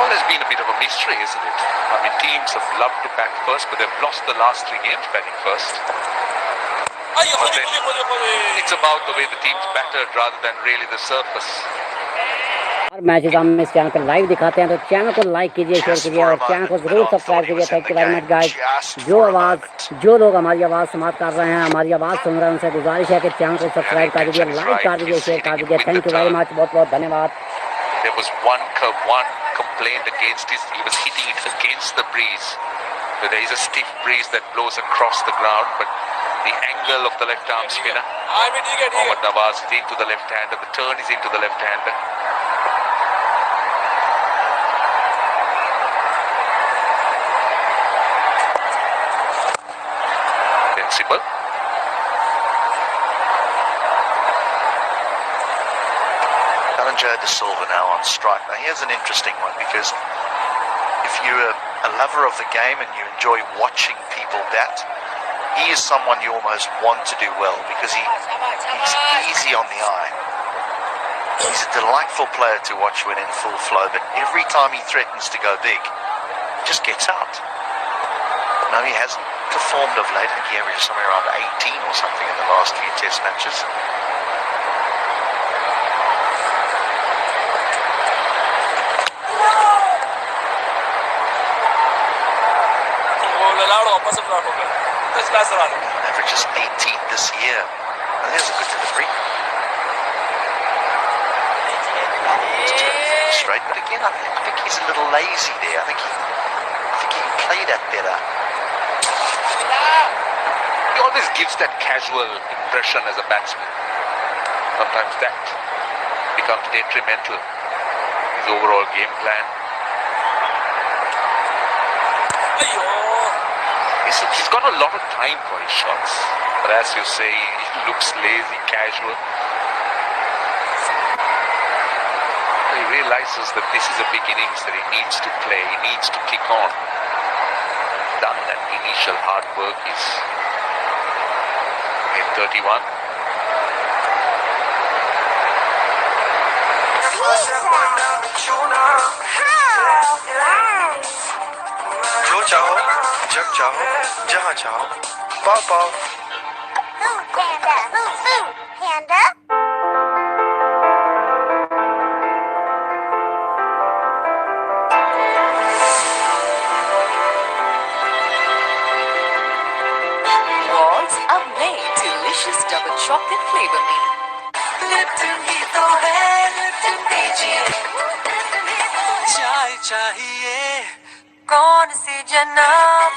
All has been a bit of a mystery, isn't it? I mean, teams have loved to bat first, but they've lost the last 3 games batting first. But then it's about the way the team's battered rather than really the surface. और matches हम इस channel पर live दिखाते हैं, तो channel को like कीजिए, share कीजिए और चैनल को जरूर सब्सक्राइब कीजिए। Thank you very much guys. जो लोग हमारी आवाज़ समाप्त कर रहे हैं, हमारी आवाज़ सुन रहे हैं, उनसे गुजारिश है कि चैनल को सब्सक्राइब कर दीजिए, लाइक कर दीजिए, शेयर कर दीजिए। थैंक यू वेरी मच, बहुत बहुत धन्यवाद। There was one complaint against his, he was hitting it against the breeze. So there is a stiff breeze that blows across the ground, but the angle of the left arm spinner, Mohammad Nawaz, is into the left hander, the turn is into the left hander. Sensible. Joe De Silva now on strike. Now here's an interesting one, because if you're a lover of the game and you enjoy watching people bat, he is someone you almost want to do well because he's easy on the eye. He's a delightful player to watch when in full flow, but every time he threatens to go big, he just gets out. No, he hasn't performed of late. I think he averages somewhere around 18 or something in the last few test matches. Averages 18 this year. And there's a good delivery. Straight, but again, I think he's a little lazy there. I think he can play that better. He always gives that casual impression as a batsman. Sometimes that becomes detrimental to his overall game plan. He's got a lot of time for his shots, but as you say, he looks lazy, casual. He realizes that this is a big innings that he needs to play, he needs to kick on. Done that initial hard work, he's in 31. जो चाहो जब चाहो जहाँ चाहो पाओ पाओ Panda, panda. Walls अब नए delicious double chocolate flavor में Lipton ही तो है Lipton दीजिए चाय चाहिए कौन सी जनाब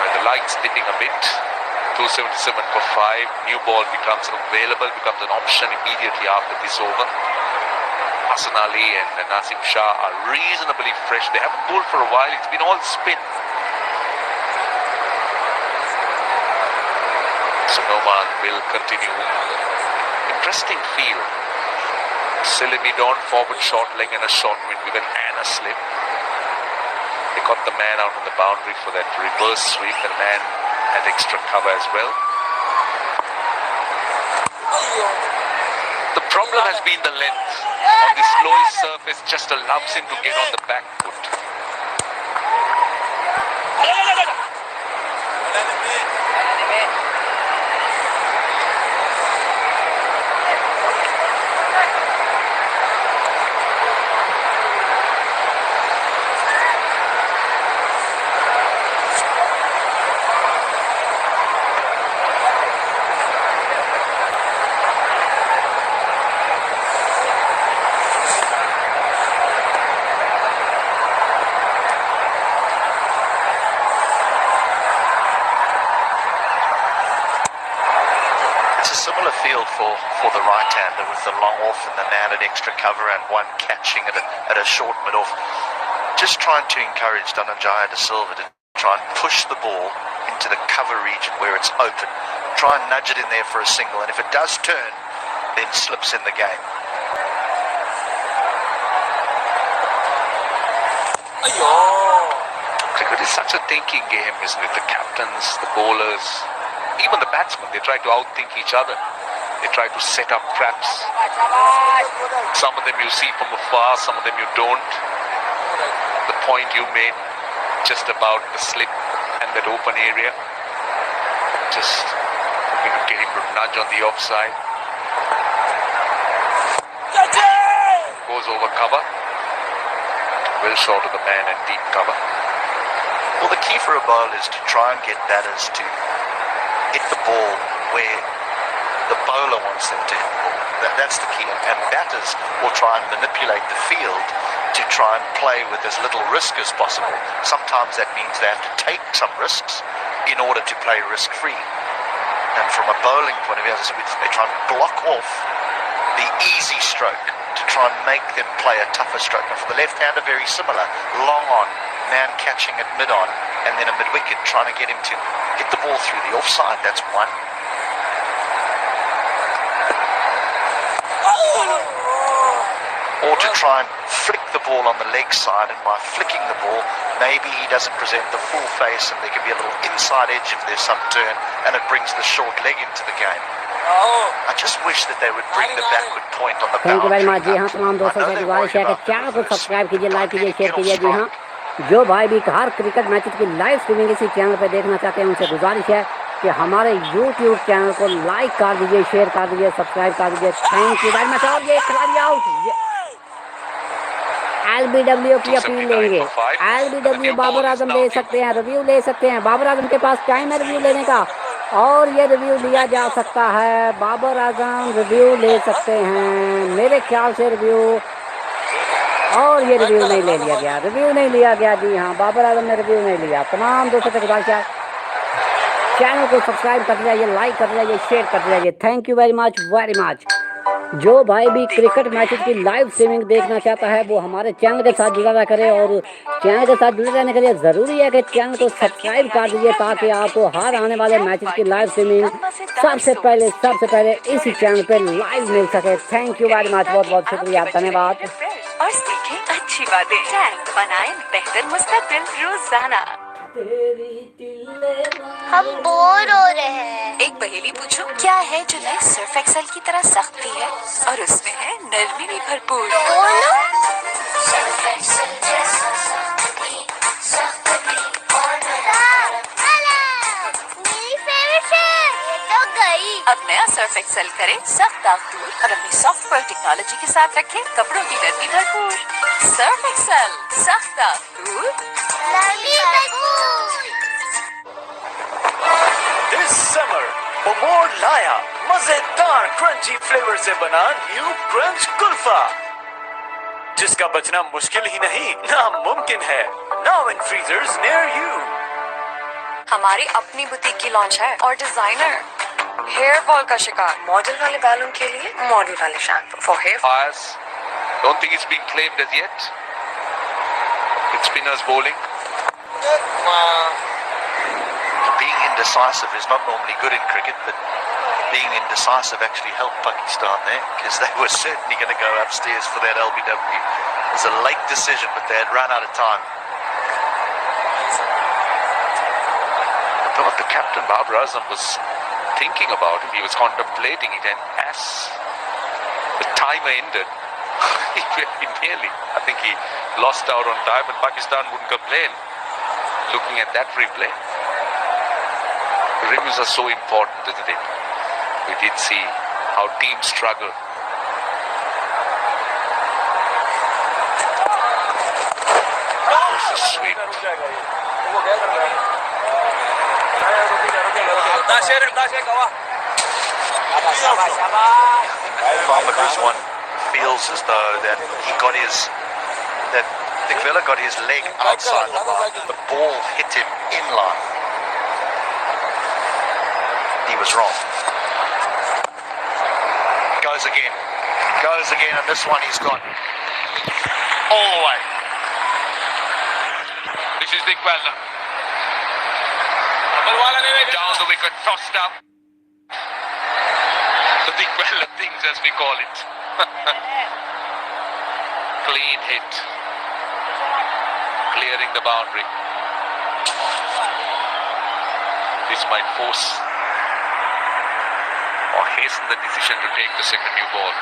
The lights dipping a bit. 277 for 5. New ball becomes available, becomes an option immediately after this over. Hassan Ali and Nasim Shah are reasonably fresh. They haven't bowled for a while. It's been all spin. So Noman will continue. Interesting field. Silimidon forward short leg and a short wind with an and a slip. They got the man out on the boundary for that reverse sweep. The man had extra cover as well. The problem has been the length. On the slowest surface just allows him to get on the back foot. Similar field for the right-hander with the long off and the man at extra cover and one catching at a short mid-off. Just trying to encourage Dhananjaya de Silva to try and push the ball into the cover region where it's open. Try and nudge it in there for a single, and if it does turn, then slips in the game. Cricket is such a thinking game, isn't it? The captains, the bowlers, even the batsmen, they try to outthink each other. They try to set up traps. Some of them you see from afar, some of them you don't. The point you made just about the slip and that open area. Just hoping to get him to nudge on the offside. Goes over cover. Well short of the man and deep cover. Well, the key for a bowler is to try and get batters to hit the ball where the bowler wants them to hit the ball. That's the key. And batters will try and manipulate the field to try and play with as little risk as possible. Sometimes that means they have to take some risks in order to play risk-free. And from a bowling point of view, they try and block off the easy stroke to try and make them play a tougher stroke. And for the left-hander, very similar. Long on, man catching at mid-on, and then a mid-wicket trying to get him to get the ball through the offside. That's one. Or to try and flick the ball on the leg side, and by flicking the ball, maybe he doesn't present the full face, and there can be a little inside edge if there's some turn, and it brings the short leg into the game. I just wish that they would bring the backward point on the thank you very boundary. Much. जी हाँ, तमाम दोस्तों से गुजारिश है कि channel को subscribe कीजिए, लाइक कीजिए, शेयर कीजिए। जी हाँ, जो भाई भी हर क्रिकेट मैचेस की लाइव स्ट्रीमिंग इसी चैनल पर देखना चाहते हैं, उनसे गुजारिश है कि हमारे यूट्यूब चैनल को लाइक कर दीजिए, शेयर कर दीजिए, सब्सक्राइब कर दीजिए। Thank you very much. और ये खिलाड़ी आउट, LBW की अपील लेंगे। LBW बाबर आजम ले सकते हैं, रिव्यू ले सकते हैं। बाबर आजम के पास टाइम है रिव्यू लेने का, और ये रिव्यू लिया जा सकता है। बाबर आजम रिव्यू ले सकते हैं मेरे ख्याल से रिव्यू, और ये रिव्यू नहीं ले लिया गया, रिव्यू नहीं लिया गया। जी हाँ, बाबर आजम ने रिव्यू नहीं लिया। तमाम दोस्तों से गुजारिश है चैनल को सब्सक्राइब करते जाइए, लाइक करते जाइए, शेयर करते जाइए। Thank you very much. जो भाई भी क्रिकेट मैचेस की लाइव स्ट्रीमिंग देखना चाहता है वो हमारे चैनल के साथ जुड़ा रहा करे, और चैनल के साथ जुड़े रहने के लिए ज़रूरी है कि चैनल को सब्सक्राइब कर दीजिए, ताकि आपको हर आने वाले मैचेस की लाइव स्ट्रीमिंग सबसे पहले इसी चैनल पे लाइव मिल सके। थैंक यू वेरी मच, बहुत बहुत शुक्रिया, धन्यवाद। और सीखें अच्छी बातें, टैग बनाएं बेहतर मुस्तकबिल रोजाना। हम बोर हो रहे हैं। एक पहेली पूछो, क्या है जो नए सर्फ एक्सेल की तरह सख्ती है और उसमें है नरमी भी भरपूर? बोलो। मेरी फेवरेट है, ये तो गई। अब नया सर्फ एक्सेल करें सख्त दाग दूर और अपनी सॉफ्टवेयर टेक्नोलॉजी के साथ रखें कपड़ों की नरमी भरपूर। सर्फ एक्सेल, सख्त दाग दूर, नरमी भरपूर। This summer, Omor लाया मजेदार क्रंची फ्लेवर से बना न्यू क्रंच कुल्फा, जिसका बचना मुश्किल ही नहीं नामुमकिन है। Now in freezers near you. हमारी अपनी बुटीक की लॉन्च है और डिजाइनर हेयर बॉल का शिकार, मॉडल वाले बालों के लिए मॉडल वाले shampoo for hair. Fires. Don't think it's been claimed as yet. It's spinners bowling. Being indecisive is not normally good in cricket, but being indecisive actually helped Pakistan there, because they were certainly going to go upstairs for that LBW. It was a late decision, but they had run out of time. What the captain Babar Azam was thinking about it, he was contemplating it, and as the timer ended, I think he lost out on time, and Pakistan wouldn't complain looking at that replay. Reviews are so important, isn't it? We did see how teams struggle. This is sweet. Mohammad Rizwan feels as though that Dick Villa got his leg outside the line. The ball hit him in line. He was wrong. Goes again, and this one he's got all the way. This is Dick Bella. Down the wicket, tossed up. The Dick Bella things, as we call it. Clean hit. Clearing the boundary. This might force or hasten the decision to take the second new ball.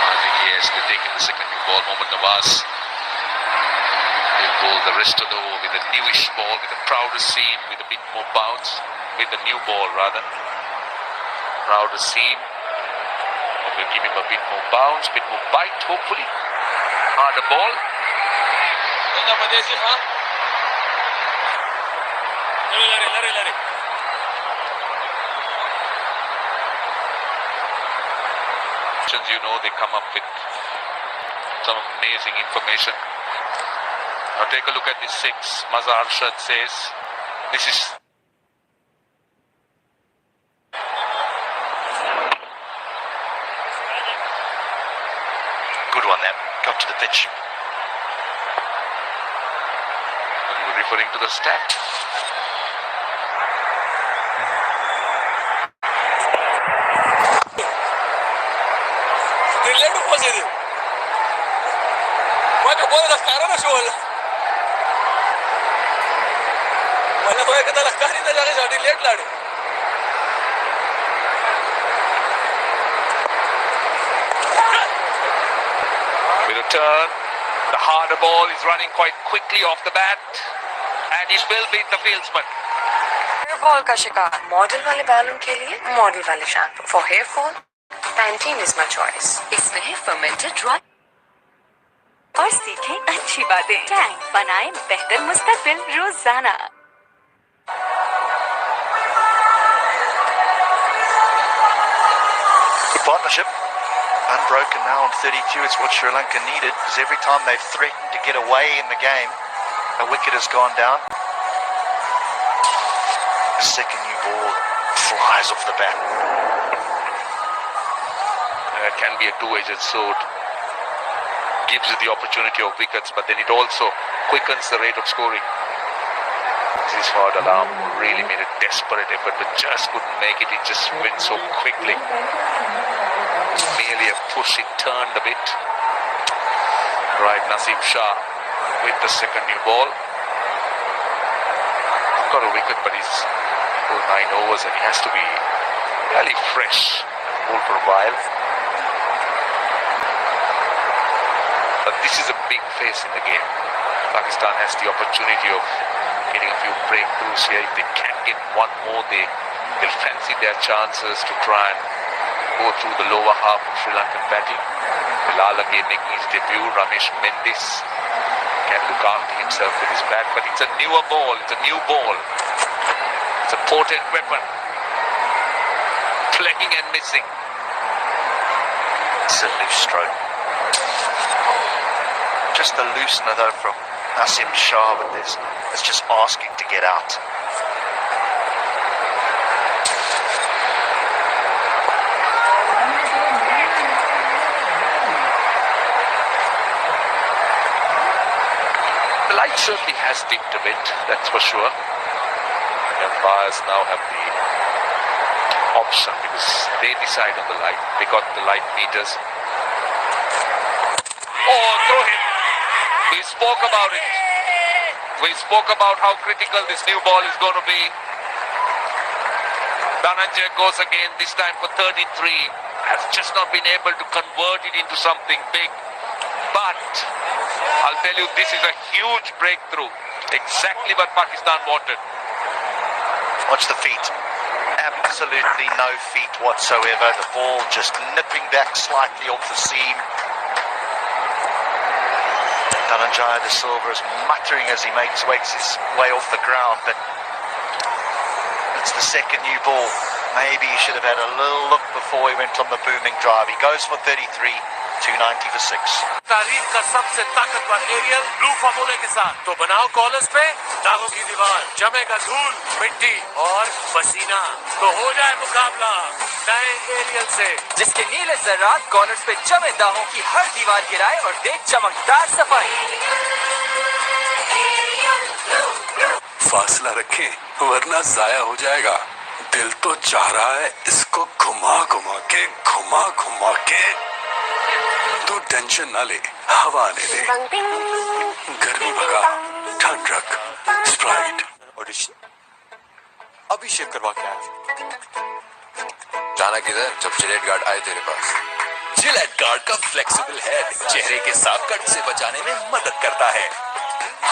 I think he has taken the second new ball. Mohammad Nawaz will bowl the rest of the over with a newish ball, with a prouder seam, with a bit more bounce, with a new ball rather. Prouder seam. We'll give him a bit more bounce, bit more bite hopefully. Harder ball. You know, they come up with some amazing information. Now take a look at this 6. Mazhar Arshad says this is Good one there. Got to the pitch. You're referring to the stat. नक्कारा ना शोल मला होय का नक्कारी ना जागे जाडी लेट लाडू With a turn, the harder ball is running quite quickly off the bat, and it will beat the fieldsman. Hair fall का शिकार मॉडल वाले बालों के लिए मॉडल वाले shampoo for hair fall Pantene is my choice इसमें है fermented dry और सीखें अच्छी बातें टैंग बनाए बेहतर मुस्तकबिल रोजाना The partnership, unbroken now on 32, it's what Sri Lanka needed, because every time they've threatened to get away in the game, a wicket has gone down. The second new ball flies off the bat. It can be a two-edged sword. Gives you the opportunity of wickets, but then it also quickens the rate of scoring. This hard alarm really made a desperate effort, but just couldn't make it. It just went so quickly. Merely a push, it turned a bit. Right, Naseem Shah with the second new ball. Got a wicket, but he's full 9 overs and he has to be fairly fresh bowled for a while. But this is a big phase in the game. Pakistan has the opportunity of getting a few breakthroughs here. If they can get one more, they'll fancy their chances to try and go through the lower half of Sri Lankan batting. Bilal again making his debut. Ramesh Mendis can look after himself with his bat, but it's a newer ball. It's a new ball. It's a potent weapon. Playing and missing. It's a loose stroke. Just a loosener though from Naseem Shah with this. It's just asking to get out. The light certainly has dipped a bit, that's for sure. The umpires now have the option because they decide on the light. They got the light meters. Oh, throw him. We spoke about it. We spoke about how critical this new ball is going to be. Dhananjay goes again, this time for 33. Has just not been able to convert it into something big. But I'll tell you, this is a huge breakthrough. Exactly what Pakistan wanted. Watch the feet. Absolutely no feet whatsoever. The ball just nipping back slightly off the seam. Dhananjaya De Silva is muttering as he makes his way off the ground, but it's the second new ball. Maybe he should have had a little look before he went on the booming drive. He goes for 33, 290 for 6. तारीख का सबसे ताकतवर aerial blue फॉर्मूले के साथ तो बनाओ callers पे दागों की दीवार जमेगा धूल मिट्टी और पसीना तो हो जाए मुकाबला नए एरियल से जिसके नीले जर्रात कॉलर्स पे जमे दागों की हर दीवार गिराए और दे चमकदार सफाई फासला रखें वरना जाया हो जाएगा दिल तो चाह रहा है इसको घुमा घुमा के तू टेंशन ना ले हवा आने दे गर्मी भगा ठंड रख स्प्राइट ऑडिशन अभी शेव करवा के आया जाना किधर जब जिलेट गार्ड आए तेरे पास जिलेट गार्ड का फ्लेक्सिबल हेड चेहरे के साफ कट से बचाने में मदद करता है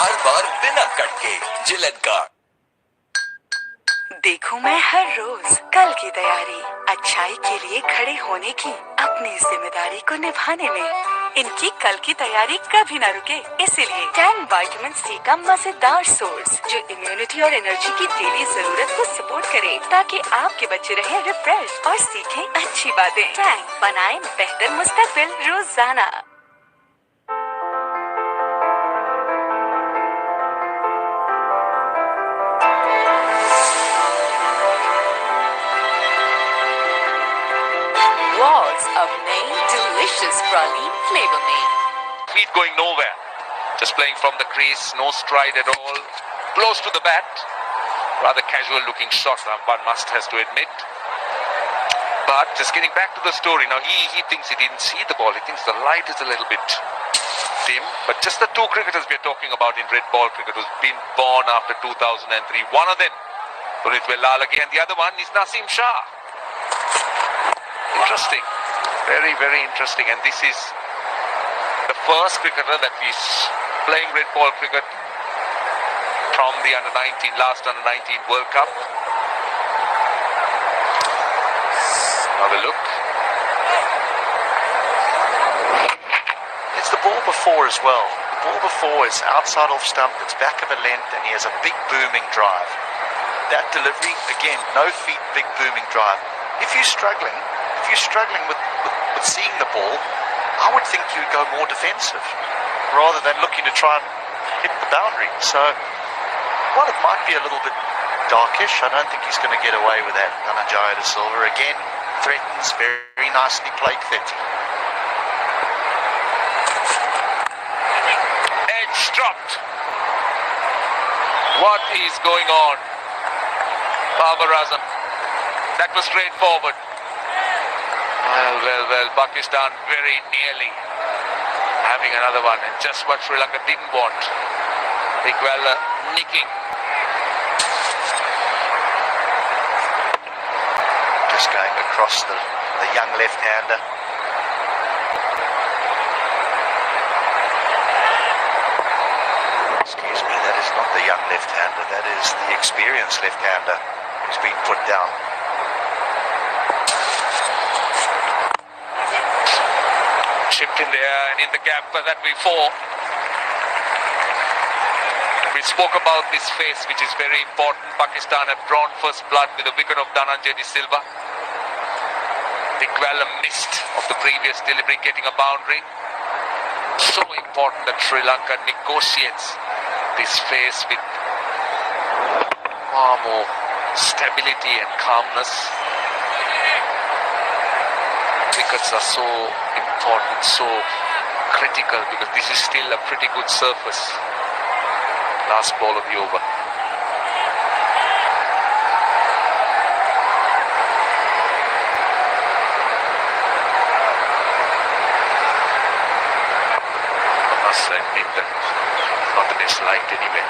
हर बार बिना कट के जिलेट गार्ड देखूं मैं हर रोज कल की तैयारी अच्छाई के लिए खड़े होने की अपनी जिम्मेदारी को निभाने में इनकी कल की तैयारी कभी न रुके इसीलिए 10 विटामिन सी का मजेदार सोर्स जो इम्यूनिटी और एनर्जी की डेली जरूरत को सपोर्ट करे ताकि आपके बच्चे रहें रिफ्रेश और सीखें अच्छी बातें टैंग बनाए बेहतर मुस्तकबिल रोजाना of name delicious praline flavor में Feet going nowhere. Just playing from the crease, no stride at all. Close to the bat. Rather casual looking shot, one must has to admit. But just getting back to the story, now he thinks he didn't see the ball. He thinks the light is a little bit team, but just the two cricketers we are talking about in red ball cricket who's been born after 2003. One of them, Punit Lalagi, and the other one is Naseem Shah. Interesting. Very, very interesting. And this is the first cricketer that is playing red ball cricket from the last under-19 World Cup. Have a look. It's the ball before as well. The ball before is outside off stump, it's back of a length, and he has a big booming drive. That delivery, again, no feet, big booming drive. If you're struggling with seeing the ball, I would think you'd go more defensive rather than looking to try and hit the boundary. So, while it might be a little bit darkish, I don't think he's going to get away with that. Dhananjaya de Silva again threatens, very nicely played 30. Edge dropped. What is going on? Babar Azam. That was straightforward. Well, Pakistan very nearly having another one, and just what Sri Lanka didn't want. Dikwella nicking. Just going across the young left-hander. Excuse me, that is not the young left-hander, that is the experienced left-hander who's been put down. Chipped in there and in the gap that we fall. We spoke about this phase, which is very important. Pakistan have drawn first blood with the wicket of Dhananjaya de Silva. Dikwella missed of the previous delivery, getting a boundary. So important that Sri Lanka negotiates this phase with far more stability and calmness. Wickets are so important, so critical, because this is still a pretty good surface. Last ball of the over. I must admit that not the best liked anyway.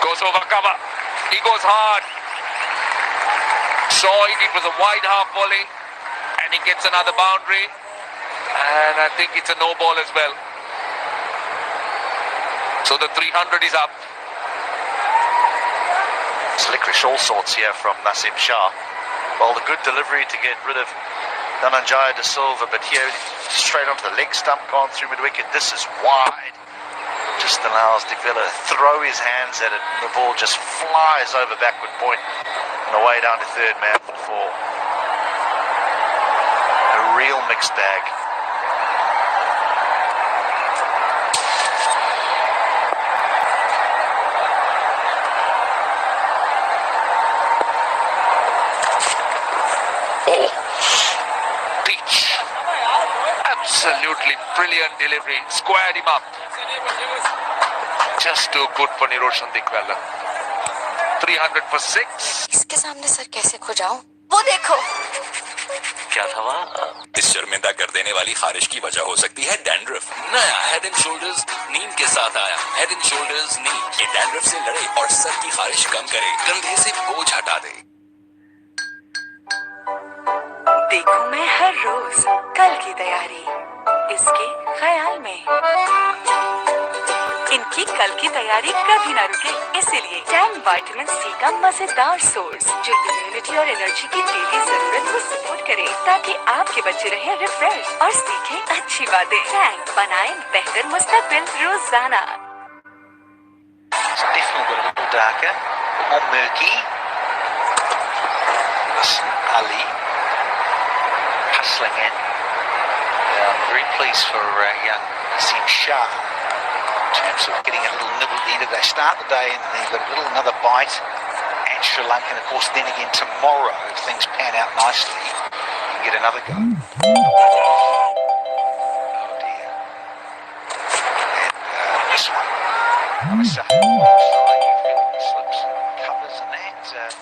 Goes over cover. He goes hard. Saw it. It was a wide half volley, and he gets another boundary. And I think it's a no ball as well. So the 300 is up. Slickerish all sorts here from Naseem Shah. Well, the good delivery to get rid of Dhananjaya de Silva, but here straight onto the leg stump, gone through mid-wicket. This is wide. Just allows Dikwella to throw his hands at it, and the ball just flies over backward point on the way down to third man for 4. A real mixed bag. Absolutely brilliant delivery. Squared him up. Just too good for Niroshan Dikwella. 300 for 6. इसके सामने sir कैसे खो जाऊं? वो देखो। क्या था वहाँ? इस शर्मिंदा कर देने वाली खारिश की वजह हो सकती है डैंड्रफ। नया हेड एंड शोल्डर्स नीम के साथ आया। हेड एंड शोल्डर्स नीम ये डैंड्रफ से लड़े और सर की खारिश कम करे, कंधे से बोझ हटा दे। देखूं मैं हर रोज कल की तैयारी इसके ख्याल में। इनकी कल की तैयारी कभी ना रुके, इसीलिए टैन विटामिन सी का मजेदार सोर्स जो इम्यूनिटी और एनर्जी की डेली जरूरत को सपोर्ट करे, ताकि आपके बच्चे रहें रिफ्रेश और सीखें अच्छी बातें। टैन बनाएं बेहतर मुस्तकबिल रोजाना। It's definitely got a little darker, more murky. Listen, Ali hustling in. I'm very pleased for young Naseem Shah in terms of getting a little nibble either. They start the day and then you've got a little another bite at Sri Lanka, and of course then again tomorrow, if things pan out nicely, you can get another go. Oh dear. And this one, Mr. Slips, covers, and that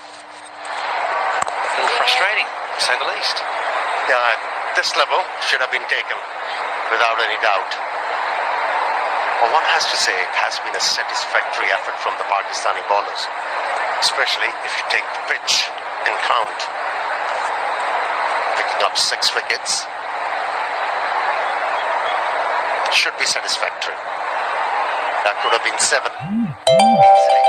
a little frustrating, to say the least. Yeah, this level should have been taken, without any doubt. But one has to say it has been a satisfactory effort from the Pakistani bowlers, especially if you take the pitch in count. Picking up 6 wickets should be satisfactory. That could have been 7 easily.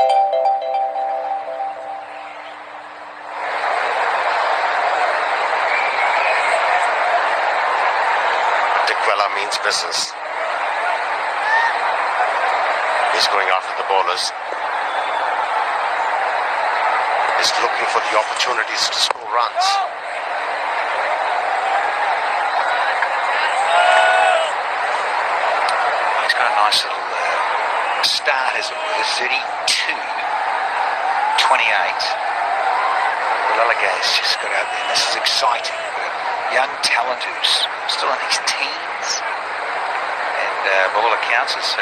Dikwala means business. He's going after the bowlers. He's looking for the opportunities to score runs. He's got a nice little start, as it were, 32-28. Lalage's just got out there. This is exciting. Young talent who's still in his teens. And by all accounts, as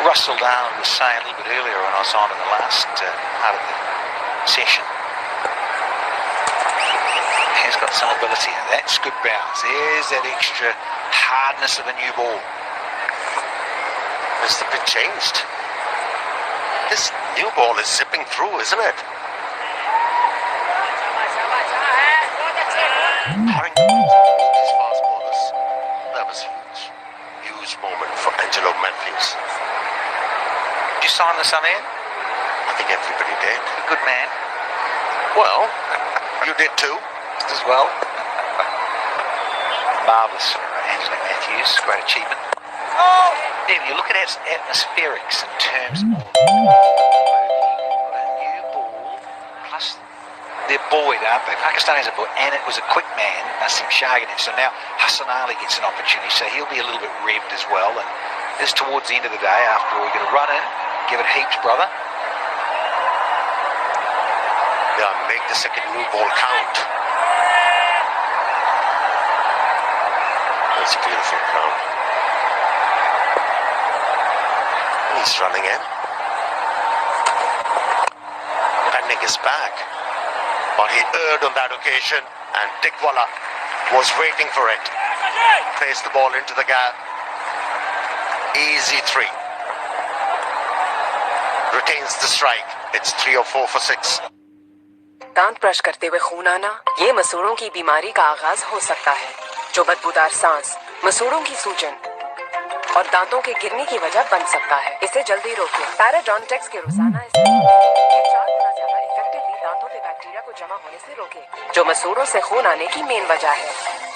Russell Darwin was saying a little bit earlier when I was on in the last part of the session, he's got some ability. That's good bounce. There's that extra hardness of a new ball. Has the pitch changed? This new ball is zipping through, isn't it? Harrington all these fast bowlers. That was huge. Huge moment for Angelo Matthews. Did you sign the sun in? I think everybody did. A good man. Well, you did too. Just as well. Marvellous for Angelo Matthews. Great achievement. Then you look at atmospherics in terms of a new ball, plus they're buoyed, aren't they? Pakistanis are buoyed, and it was a quick man, Nasim Shah, so now Hassan Ali gets an opportunity, so he'll be a little bit revved as well. And this is towards the end of the day. After all, we're going to run in, give it heaps, brother. Yeah, make the second new ball count. That's a beautiful count. He's running in. Pending is back. But he erred on that occasion, and Dikwala was waiting for it. Placed the ball into the gap. Easy 3. Retains the strike. It's 3 or 4 for 6. दांत brush करते हुए खून आना ये मसूड़ों की बीमारी का आगाज हो सकता है, जो बदबूदार सांस, मसूड़ों की सूजन और दांतों के गिरने की वजह बन सकता है। इसे जल्दी रोकें। पैराडोंटेक्स के रोजाना इस्तेमाल 4 गुना ज्यादा इफेक्टिवली दांतों पे बैक्टीरिया को जमा होने से रोके, जो मसूड़ों से खून आने की मेन वजह है।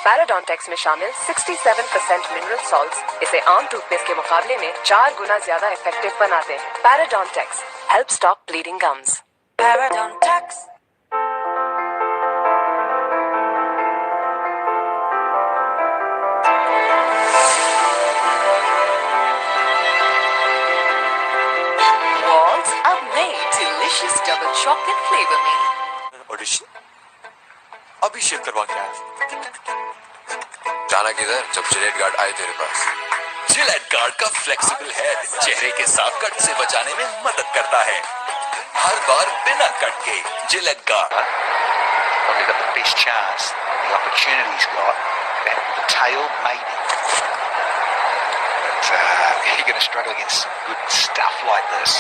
पैराडोंटेक्स में शामिल 67% मिनरल सॉल्ट्स इसे आम टूथपेस्ट के मुकाबले में 4 गुना ज्यादा इफेक्टिव बनाते हैं। Parodontax help stop bleeding gums. Parodontax delicious double chocolate flavour में। ऑडिशन अभी शेयर करवा के आया। जाना किधर जब जिलेट गार्ड आए तेरे पास। जिलेट गार्ड का फ्लेक्सिबल हेड चेहरे के साफ कट से बचाने में मदद करता है, हर बार बिना कट के। Gillette guard Probably got the best chance, the opportunity he's got, that the tail maybe. But you're going to struggle against some good stuff like this.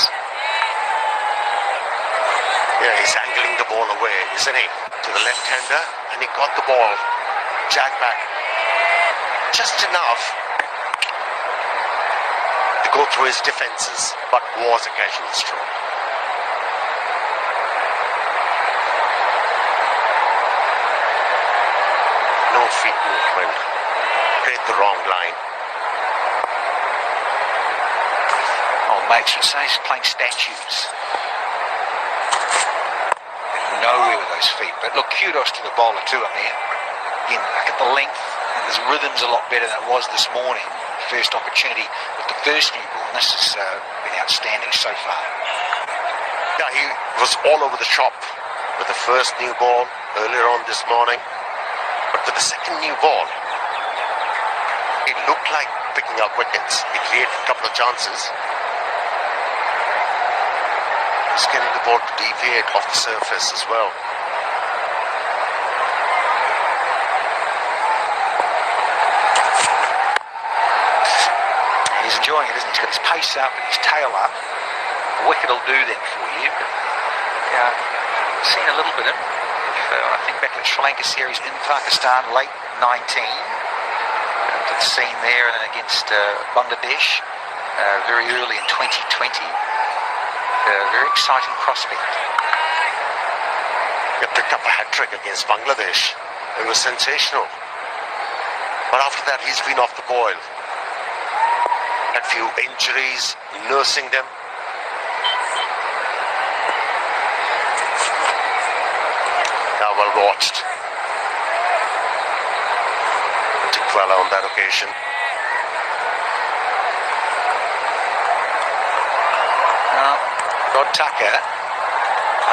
Yeah, he's angling the ball away, isn't he? To the left-hander, and he got the ball. Jack back. Just enough to go through his defences, but was a casual stroke. No feet movement. Played the wrong line. Oh, mate, should say he's playing statues. Nowhere with those feet. But look, kudos to the bowler too, Amir. Again, look at the length. His rhythm's a lot better than it was this morning. First opportunity with the first new ball. And this has been outstanding so far. Yeah, he was all over the shop with the first new ball earlier on this morning. But with the second new ball, it looked like picking up wickets. He created a couple of chances. He's getting the ball to deviate off the surface as well. enjoying it, isn't he? He's got his pace up and his tail up. A wicket will do that for you. But, seen a little bit of I think back in the Sri Lanka series in Pakistan, late 19. To the scene there, and then against Bangladesh very early in 2020. Very exciting prospect. He picked up a hat-trick against Bangladesh. It was sensational. But after that, he's been off the boil. Had few injuries, nursing them. Now well watched. Tikwala on that occasion. Rod Tucker,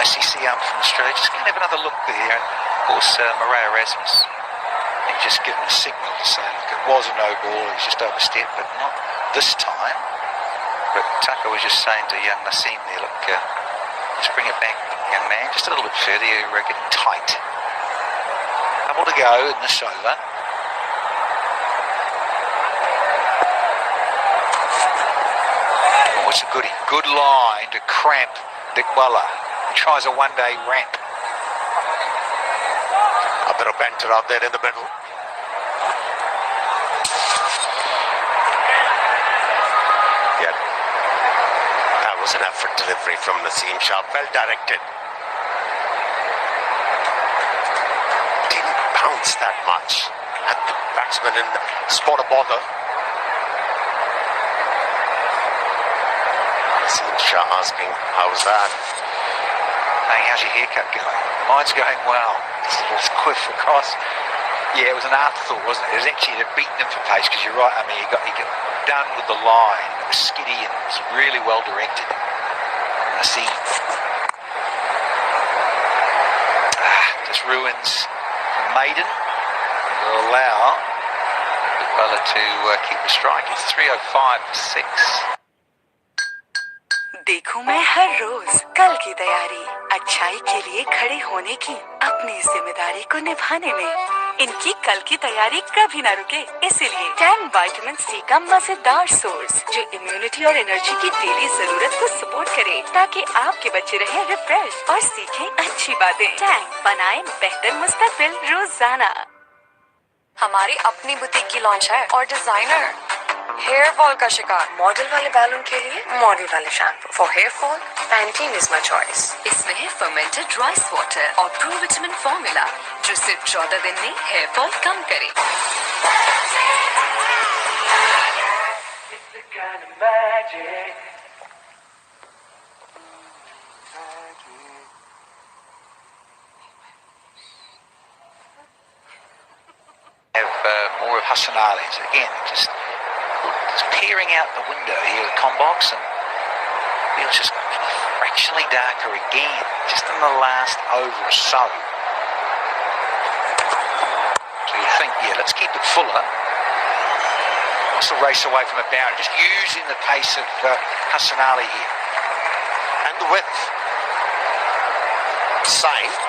ICC up from Australia, just going to have another look there. Of course, Murray Erasmus, he just given a signal to say, look, it was a no ball, he's just overstepped, but not this time. But Tucker was just saying to young Naseem there, look, just bring it back, young man, just a little bit further, you're getting tight. Couple to go in this over. Oh, it's a goodie. Good line to cramp Dikwala. He tries a one-day ramp. A bit of banter out there in the middle. Yeah. That was an effort delivery from Naseem Shah. Well directed. Didn't bounce that much. Had the batsman in the spot of bother. Naseem Shah asking, how's that? Hey, how's your haircut going? Mine's going well. This little quiff across. Yeah, it was an afterthought, wasn't it? It was actually, it had beaten him for pace, because you're right, I mean, he got done with the line. It was skiddy and it was really well directed. I see. Just ruins the maiden. Will allow the fella to keep the strike. It's 3:05 for 6. देखूं मैं हर रोज कल की तैयारी, अच्छाई के लिए खड़े होने की, अपनी जिम्मेदारी को निभाने में। इनकी कल की तैयारी कभी ना रुके, इसीलिए 10 विटामिन सी का मजेदार सोर्स जो इम्यूनिटी और एनर्जी की डेली जरूरत को सपोर्ट करे, ताकि आपके बच्चे रहे रिफ्रेश और सीखें अच्छी बातें। 10 बनाए बेहतर मुस्तकबिल रोजाना। हमारी अपनी बुटीक की लॉन्च है और डिजाइनर हेयर फॉल का शिकार, मॉडल वाले बैलून के लिए मॉडल वाले shampoo. For hair fall Pantene is my choice. इसमें है फर्मेंटेड राइस वाटर और प्रोविटामिन फॉर्मूला जो सिर्फ 14 दिन में हेयर फॉल कम करे। Have more of Hassan Ali's again, just peering out the window here at Combox, and feels just fractionally darker again, just in the last over or so. So you think, yeah, let's keep it fuller. Wants to race away from a boundary, just using the pace of Hassan Ali here. And the width. Signed,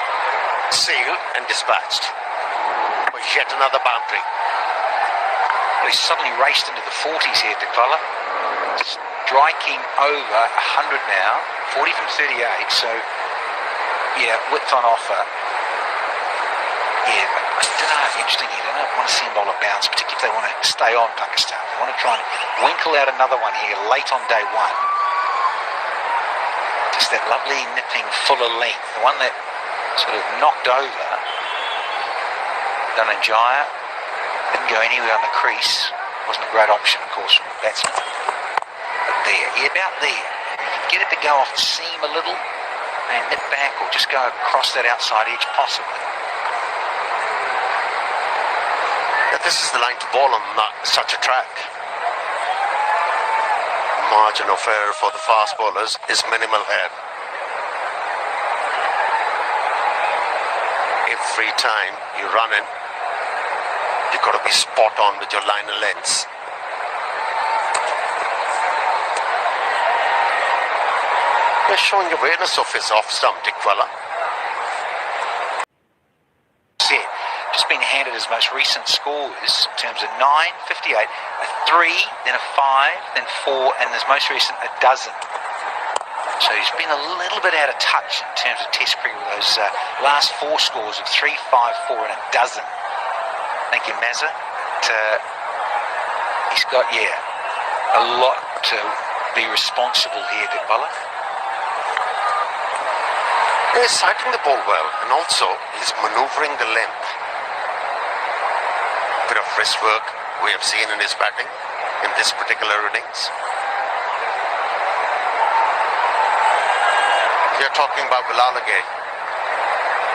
sealed and dispatched. For yet another boundary. Well, he's suddenly raced into the 40s here, Dikwala. Striking over 100 now, 40 from 38, so yeah, width on offer. Yeah, but I don't know, interesting here. They don't want to see him bowl a bounce, particularly if they want to stay on Pakistan. They want to try and winkle out another one here late on day one. Just that lovely nipping fuller length, the one that sort of knocked over Dhananjaya. Didn't go anywhere on the crease. Wasn't a great option, of course, from the batsman. But there, yeah, about there. You can get it to go off the seam a little and nip back, or just go across that outside edge, possibly. Now, this is the line to ball on such a track. Margin of error for the fast bowlers is minimal here. Every time you run in, you've got to be spot on with your line and lengths. They're showing awareness of his off-stump, Dikwala. Just been handed his most recent scores in terms of 9, 58, a 3, then a 5, then 4, and this most recent, a dozen. So he's been a little bit out of touch in terms of Test cricket with those last 4 scores of 3, 5, 4, and a dozen. Thank you, Mazza. He's got, a lot to be responsible here, Dick Butler. He's sighting the ball well, and also he's manoeuvring the length. Bit of wrist work we have seen in his batting in this particular innings. You're talking about Bilal again.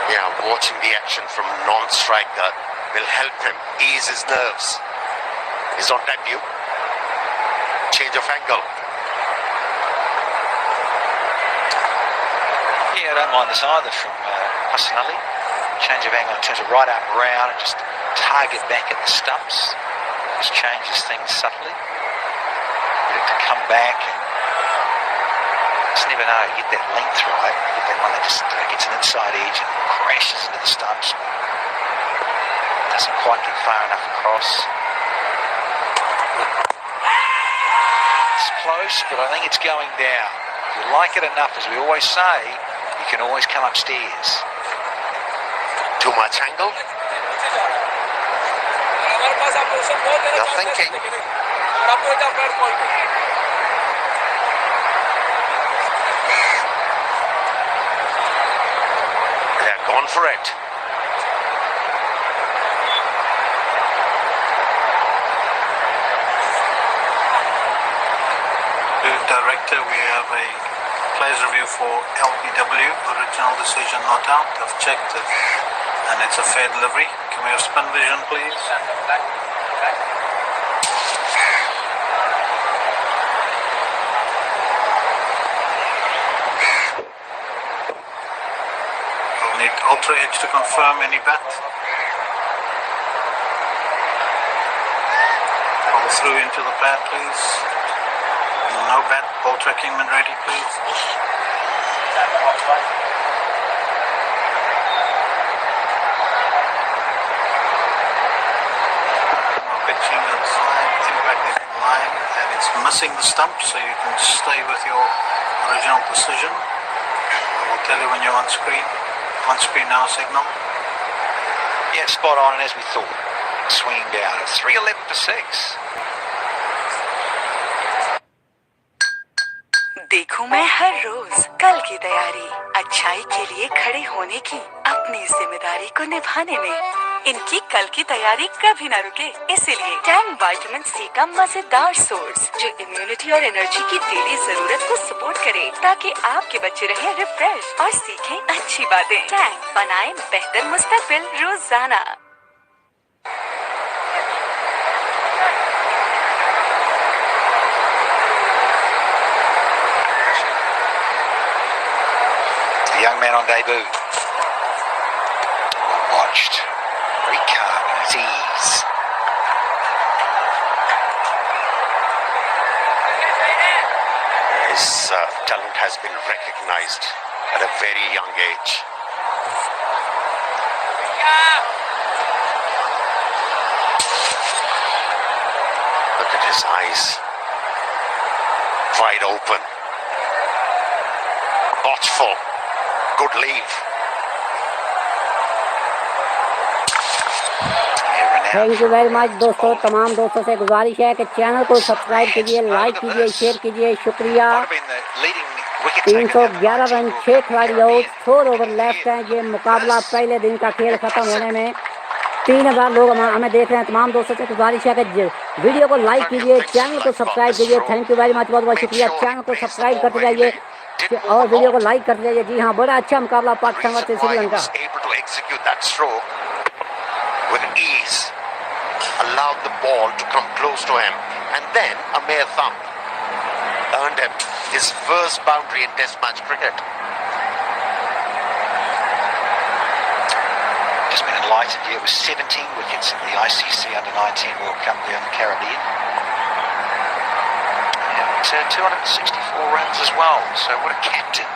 Yeah, watching the action from non-striker will help him ease his nerves. He's on debut. Change of angle. Yeah, I don't mind this either from Hassan Ali. Change of angle in terms of right arm round and just target back at the stumps. Just changes things subtly. Get it to come back and just never know. You get that length right. You get that one that just gets an inside edge and crashes into the stumps. Doesn't quite get far enough across. It's close, but I think it's going down. If you like it enough, as we always say, you can always come upstairs. Too much angle? You're thinking. They're gone for it. Director, we have a players review for LBW, original decision not out. I've checked it and it's a fair delivery. Can we have spin vision, please? We'll need Ultra Edge to confirm any bat. Pull through into the pad, please. No bat, ball tracking man ready, please. No pitching outside, impact is in line, and it's missing the stump, so you can stay with your original decision. I will tell you when you're on screen. On screen now signal. Yeah, spot on, and as we thought, swinging down. 3-11 for 6. देखूं मैं हर रोज कल की तैयारी, अच्छाई के लिए खड़े होने की, अपनी जिम्मेदारी को निभाने में। इनकी कल की तैयारी कभी ना रुके, इसीलिए टैंग विटामिन सी का मजेदार सोर्स जो इम्यूनिटी और एनर्जी की डेली जरूरत को सपोर्ट करे, ताकि आपके बच्चे रहें रिफ्रेश और सीखें अच्छी बातें। टैंग बनाएं बेहतर मुस्तकबिल रोजाना। Young man on debut. Well watched. Very calm and at ease. His talent has been recognized at a very young age. Look at his eyes. Wide open. Watchful. Good leave. Thank you very much दोस्तों। तमाम दोस्तों से गुजारिश है कि channel को subscribe कीजिए, like कीजिए, शेयर कीजिए। शुक्रिया। 311 रन, 6 खिलाड़ी आउट, 4 ओवर लेफ्ट हैं। ये मुकाबला पहले दिन का खेल खत्म होने में 3000 लोग हमें देख रहे हैं। तमाम दोस्तों से गुजारिश है कि वीडियो को लाइक कीजिए, चैनल को सब्सक्राइब कीजिए। थैंक यू वेरी मच, बहुत बहुत शुक्रिया। चैनल को सब्सक्राइब करते जाइए और वीडियो को लाइक करते जाइए। जी हाँ, बड़ा अच्छा मुकाबला Pakistan versus Sri Lanka. Allowed the ball to come close to him, and then a mere thump earned him his first boundary in Test match cricket. Just been enlightened here with 17 wickets in the ICC Under-19 World Cup there in the Caribbean. And 264 runs as well, so what a captain.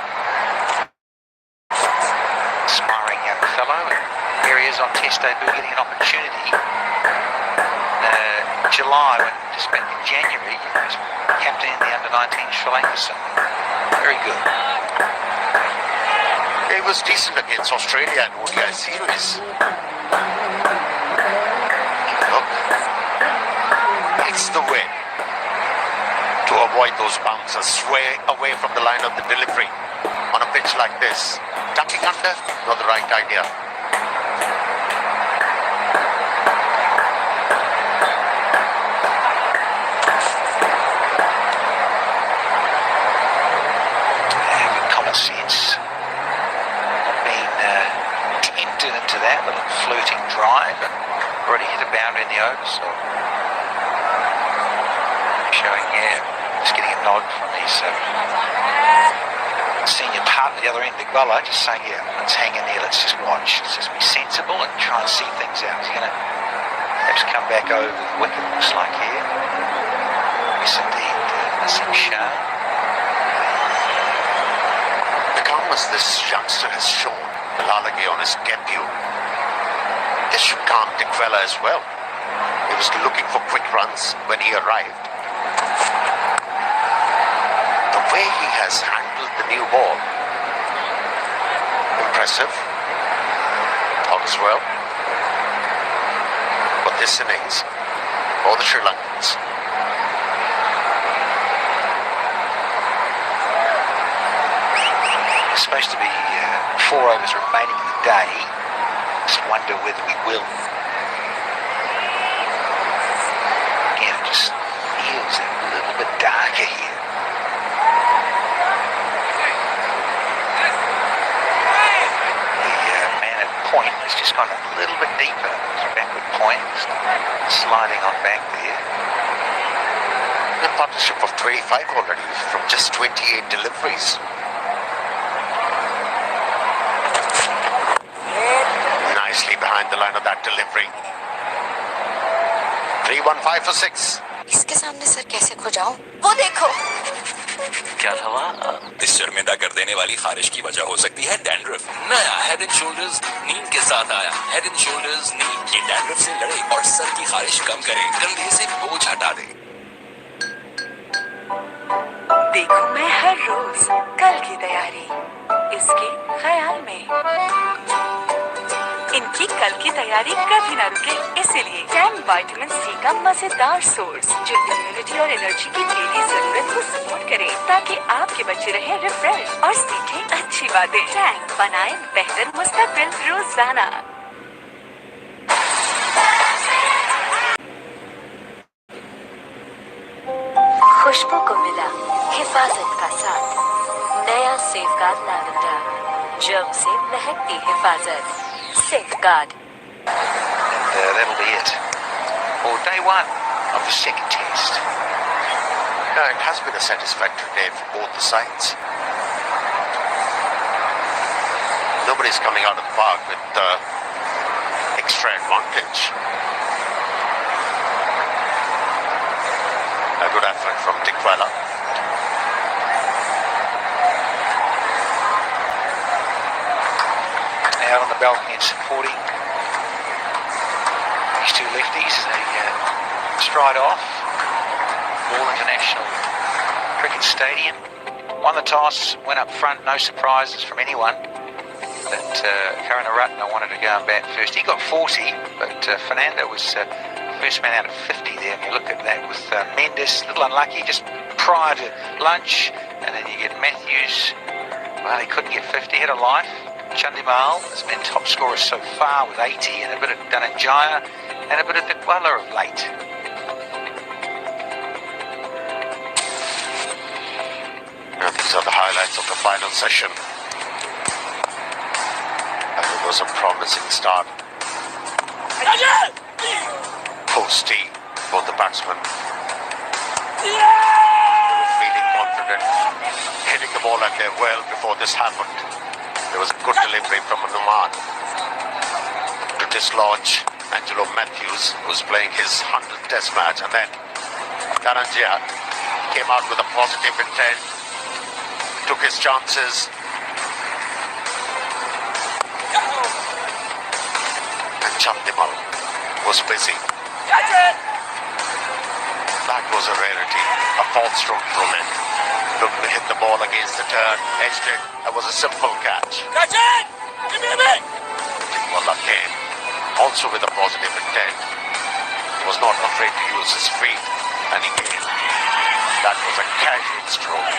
Aspiring young fellow, and here he is on Test debut getting an opportunity. July, when just back in January, he was captain in the under-19 Sri Lanka side. Very good. He was decent against Australia in ODI series. Look, it's the way to avoid those bouncers, sway away from the line of the delivery on a pitch like this. Ducking under, not the right idea. With common sense, not being tempted into that little flirting drive, and already hit a boundary in the over, so showing, just getting a nod from his senior partner at the other end, Big Bella, just saying, let's hang in there, let's just watch, let's just be sensible and try and see things out. He's going to perhaps come back over the wicket, looks like here. Yes, indeed, Naseem Shah. The calmness this youngster has shown, Lalage on his debut, this should calm Dick Vella as well. He was looking for quick runs when he arrived. The way he has handled the new ball, impressive. All is well. But this innings, for the Sri Lankans, There's supposed to be 4 overs remaining in the day. Just wonder whether we will. Again, it just feels a little bit darker here. The man at point has just gone a little bit deeper. It's a backward point, sliding on back there. a partnership of 25 already from just 28 deliveries. Nicely behind the line of that delivery. 315 for 6. इसके सामने sir कैसे खो जाऊं? वो देखो। क्या था? इस शर्मिंदा कर देने वाली खारिश की वजह हो सकती है डैंड्रफ। नया हेड एंड शोल्डर्स नीम के साथ आया। हेड एंड शोल्डर्स नीम ये डैंड्रफ से लड़े और सर की खारिश कम करे, कंधे से बोझ हटा दे। देखूं मैं हर रोज कल की तैयारी इसके ख्याल में। इनकी कल की तैयारी कभी ना रुके, इसीलिए टैंग विटामिन सी का मजेदार सोर्स जो इम्यूनिटी और एनर्जी की डेली जरूरत को सपोर्ट करे ताकि आपके बच्चे रहे रिफ्रेश और सीखें अच्छी बातें। टैंग बनाए बेहतर मुस्तकबिल रोजाना। खुशबू को मिला हिफाजत का साथ, नया सेफगार्ड लैवेंडर, जर्म से महकती हिफाजत। Safeguard. And that'll be it for day one of the second test. It has been a satisfactory day for both the sides. Nobody's coming out of the park with extra advantage. A good effort from Dick Vella. Out on the balcony and supporting these two lefties. They stride off. All International Cricket Stadium. Won the toss, went up front, no surprises from anyone. But Karunaratne wanted to go and bat first. He got 40, but Fernando was first man out of 50 there. And you look at that with Mendes, a little unlucky just prior to lunch. And then you get Matthews. Well, he couldn't get 50, had a life. Chandimal has been top scorer so far with 80, and a bit of Dhananjaya and a bit of Dikwala of late. Now, these are the highlights of the final session. And it was a promising start. Posty, both the batsmen. Feeling confident, hitting the ball at their well before this happened. There was a good delivery from Numan to dislodge Angelo Matthews, who was playing his 100th test match, and then Dhananjaya came out with a positive intent, took his chances. And Chandimal was busy. That was a rarity. A false stroke throw in. Looking to hit the ball against the turn. Edged it. That was a simple catch. Catch it! Give me a bit! Wallah came. Also with a positive intent. He was not afraid to use his feet. And he came. That was a casual stroke.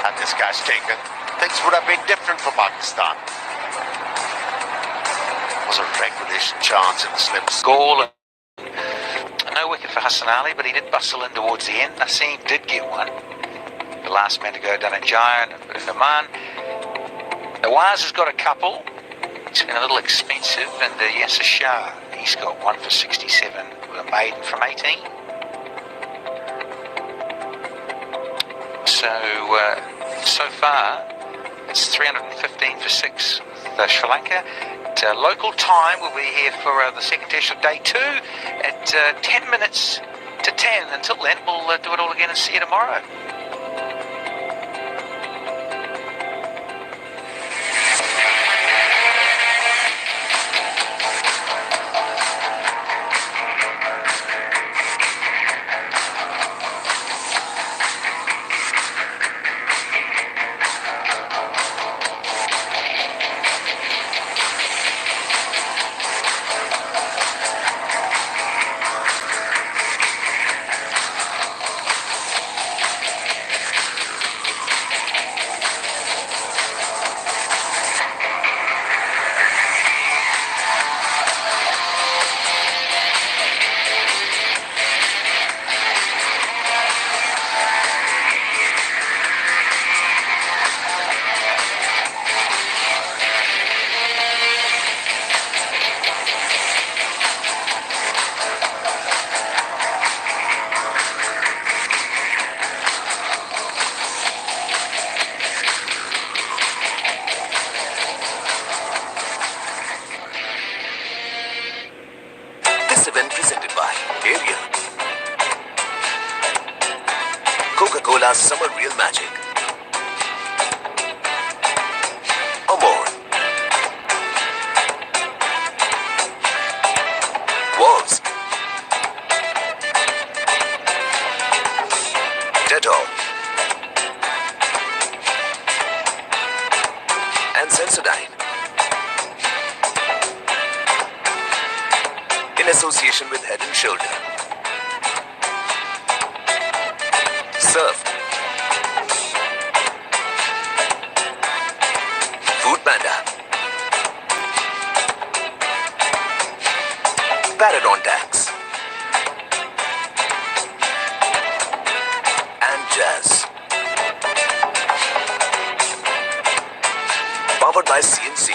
Had this catch taken, things would have been different for Pakistan. It was a regulation chance in the slips. Goal. No wicket for Hassan Ali, but he did bustle in towards the end. Naseem did get one. The last man to go, Dhananjaya and Oman. Nawaz has got a couple. It's been a little expensive. And Yasser Shah, he's got one for 67 with a maiden from 18. So far, it's 315 for 6 with Sri Lanka. At local time, we'll be here for the second test of day 2 at 10 minutes to 10. Until then, we'll do it all again and see you tomorrow. This event presented by Ariel, Coca-Cola Summer Real Magic, Amor, Walls, Dettol, and Sensodyne. In association with Head and Shoulder. Surf. Food Panda. Paradon Tax. And Jazz. Powered by CNC.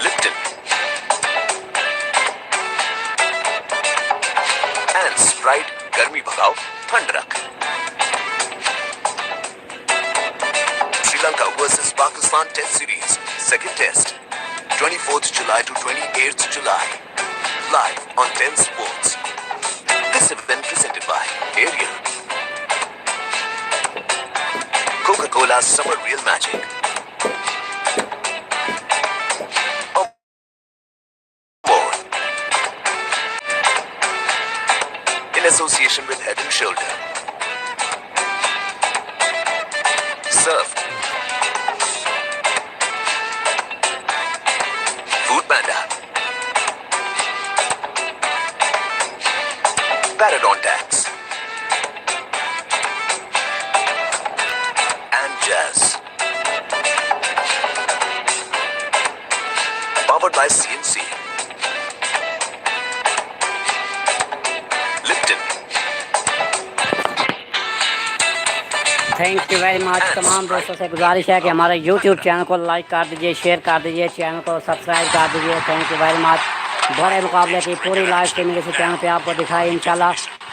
Lipton and Sprite Garmi Bhagao Thand. Sri Lanka versus Pakistan Test Series, second test, 24th July to 28th July, live on 10 Sports. This event presented by Ariel, Coca-Cola Summer Real Magic, in association with Head and Shoulder. Surf. Food Panda. Paradon Tax. And Jazz. Powered by CNC. Lipton. Thank you very much. तमाम दोस्तों से गुजारिश है कि हमारे YouTube channel को like कर दीजिए, शेयर कर दीजिए, चैनल को सब्सक्राइब कर दीजिए। Thank you very much. बड़े मुकाबले की पूरी लाइव स्ट्रीमिंग इस चैनल पे आपको दिखाई इंशाल्लाह।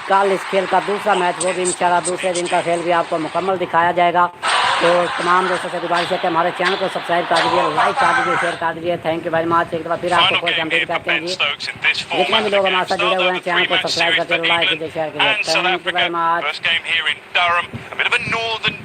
कल इस खेल का दूसरा मैच वो भी इंशाल्लाह दूसरे दिन का खेल भी आपको मुकम्मल दिखाया जाएगा। तो तमाम दोस्तों से गुजारिश है कि हमारे चैनल को सब्सक्राइब कर दीजिए, लाइक कर दीजिए, शेयर कर दीजिए। Thank you very much. एक दफ़ा फिर आपको खुश आमदीद कहते हैं जी। जितने भी लोग हमारे साथ जुड़े हुए हैं चैनल को सब्सक्राइब करके लाइक कीजिए, शेयर कीजिए। Thank you very much.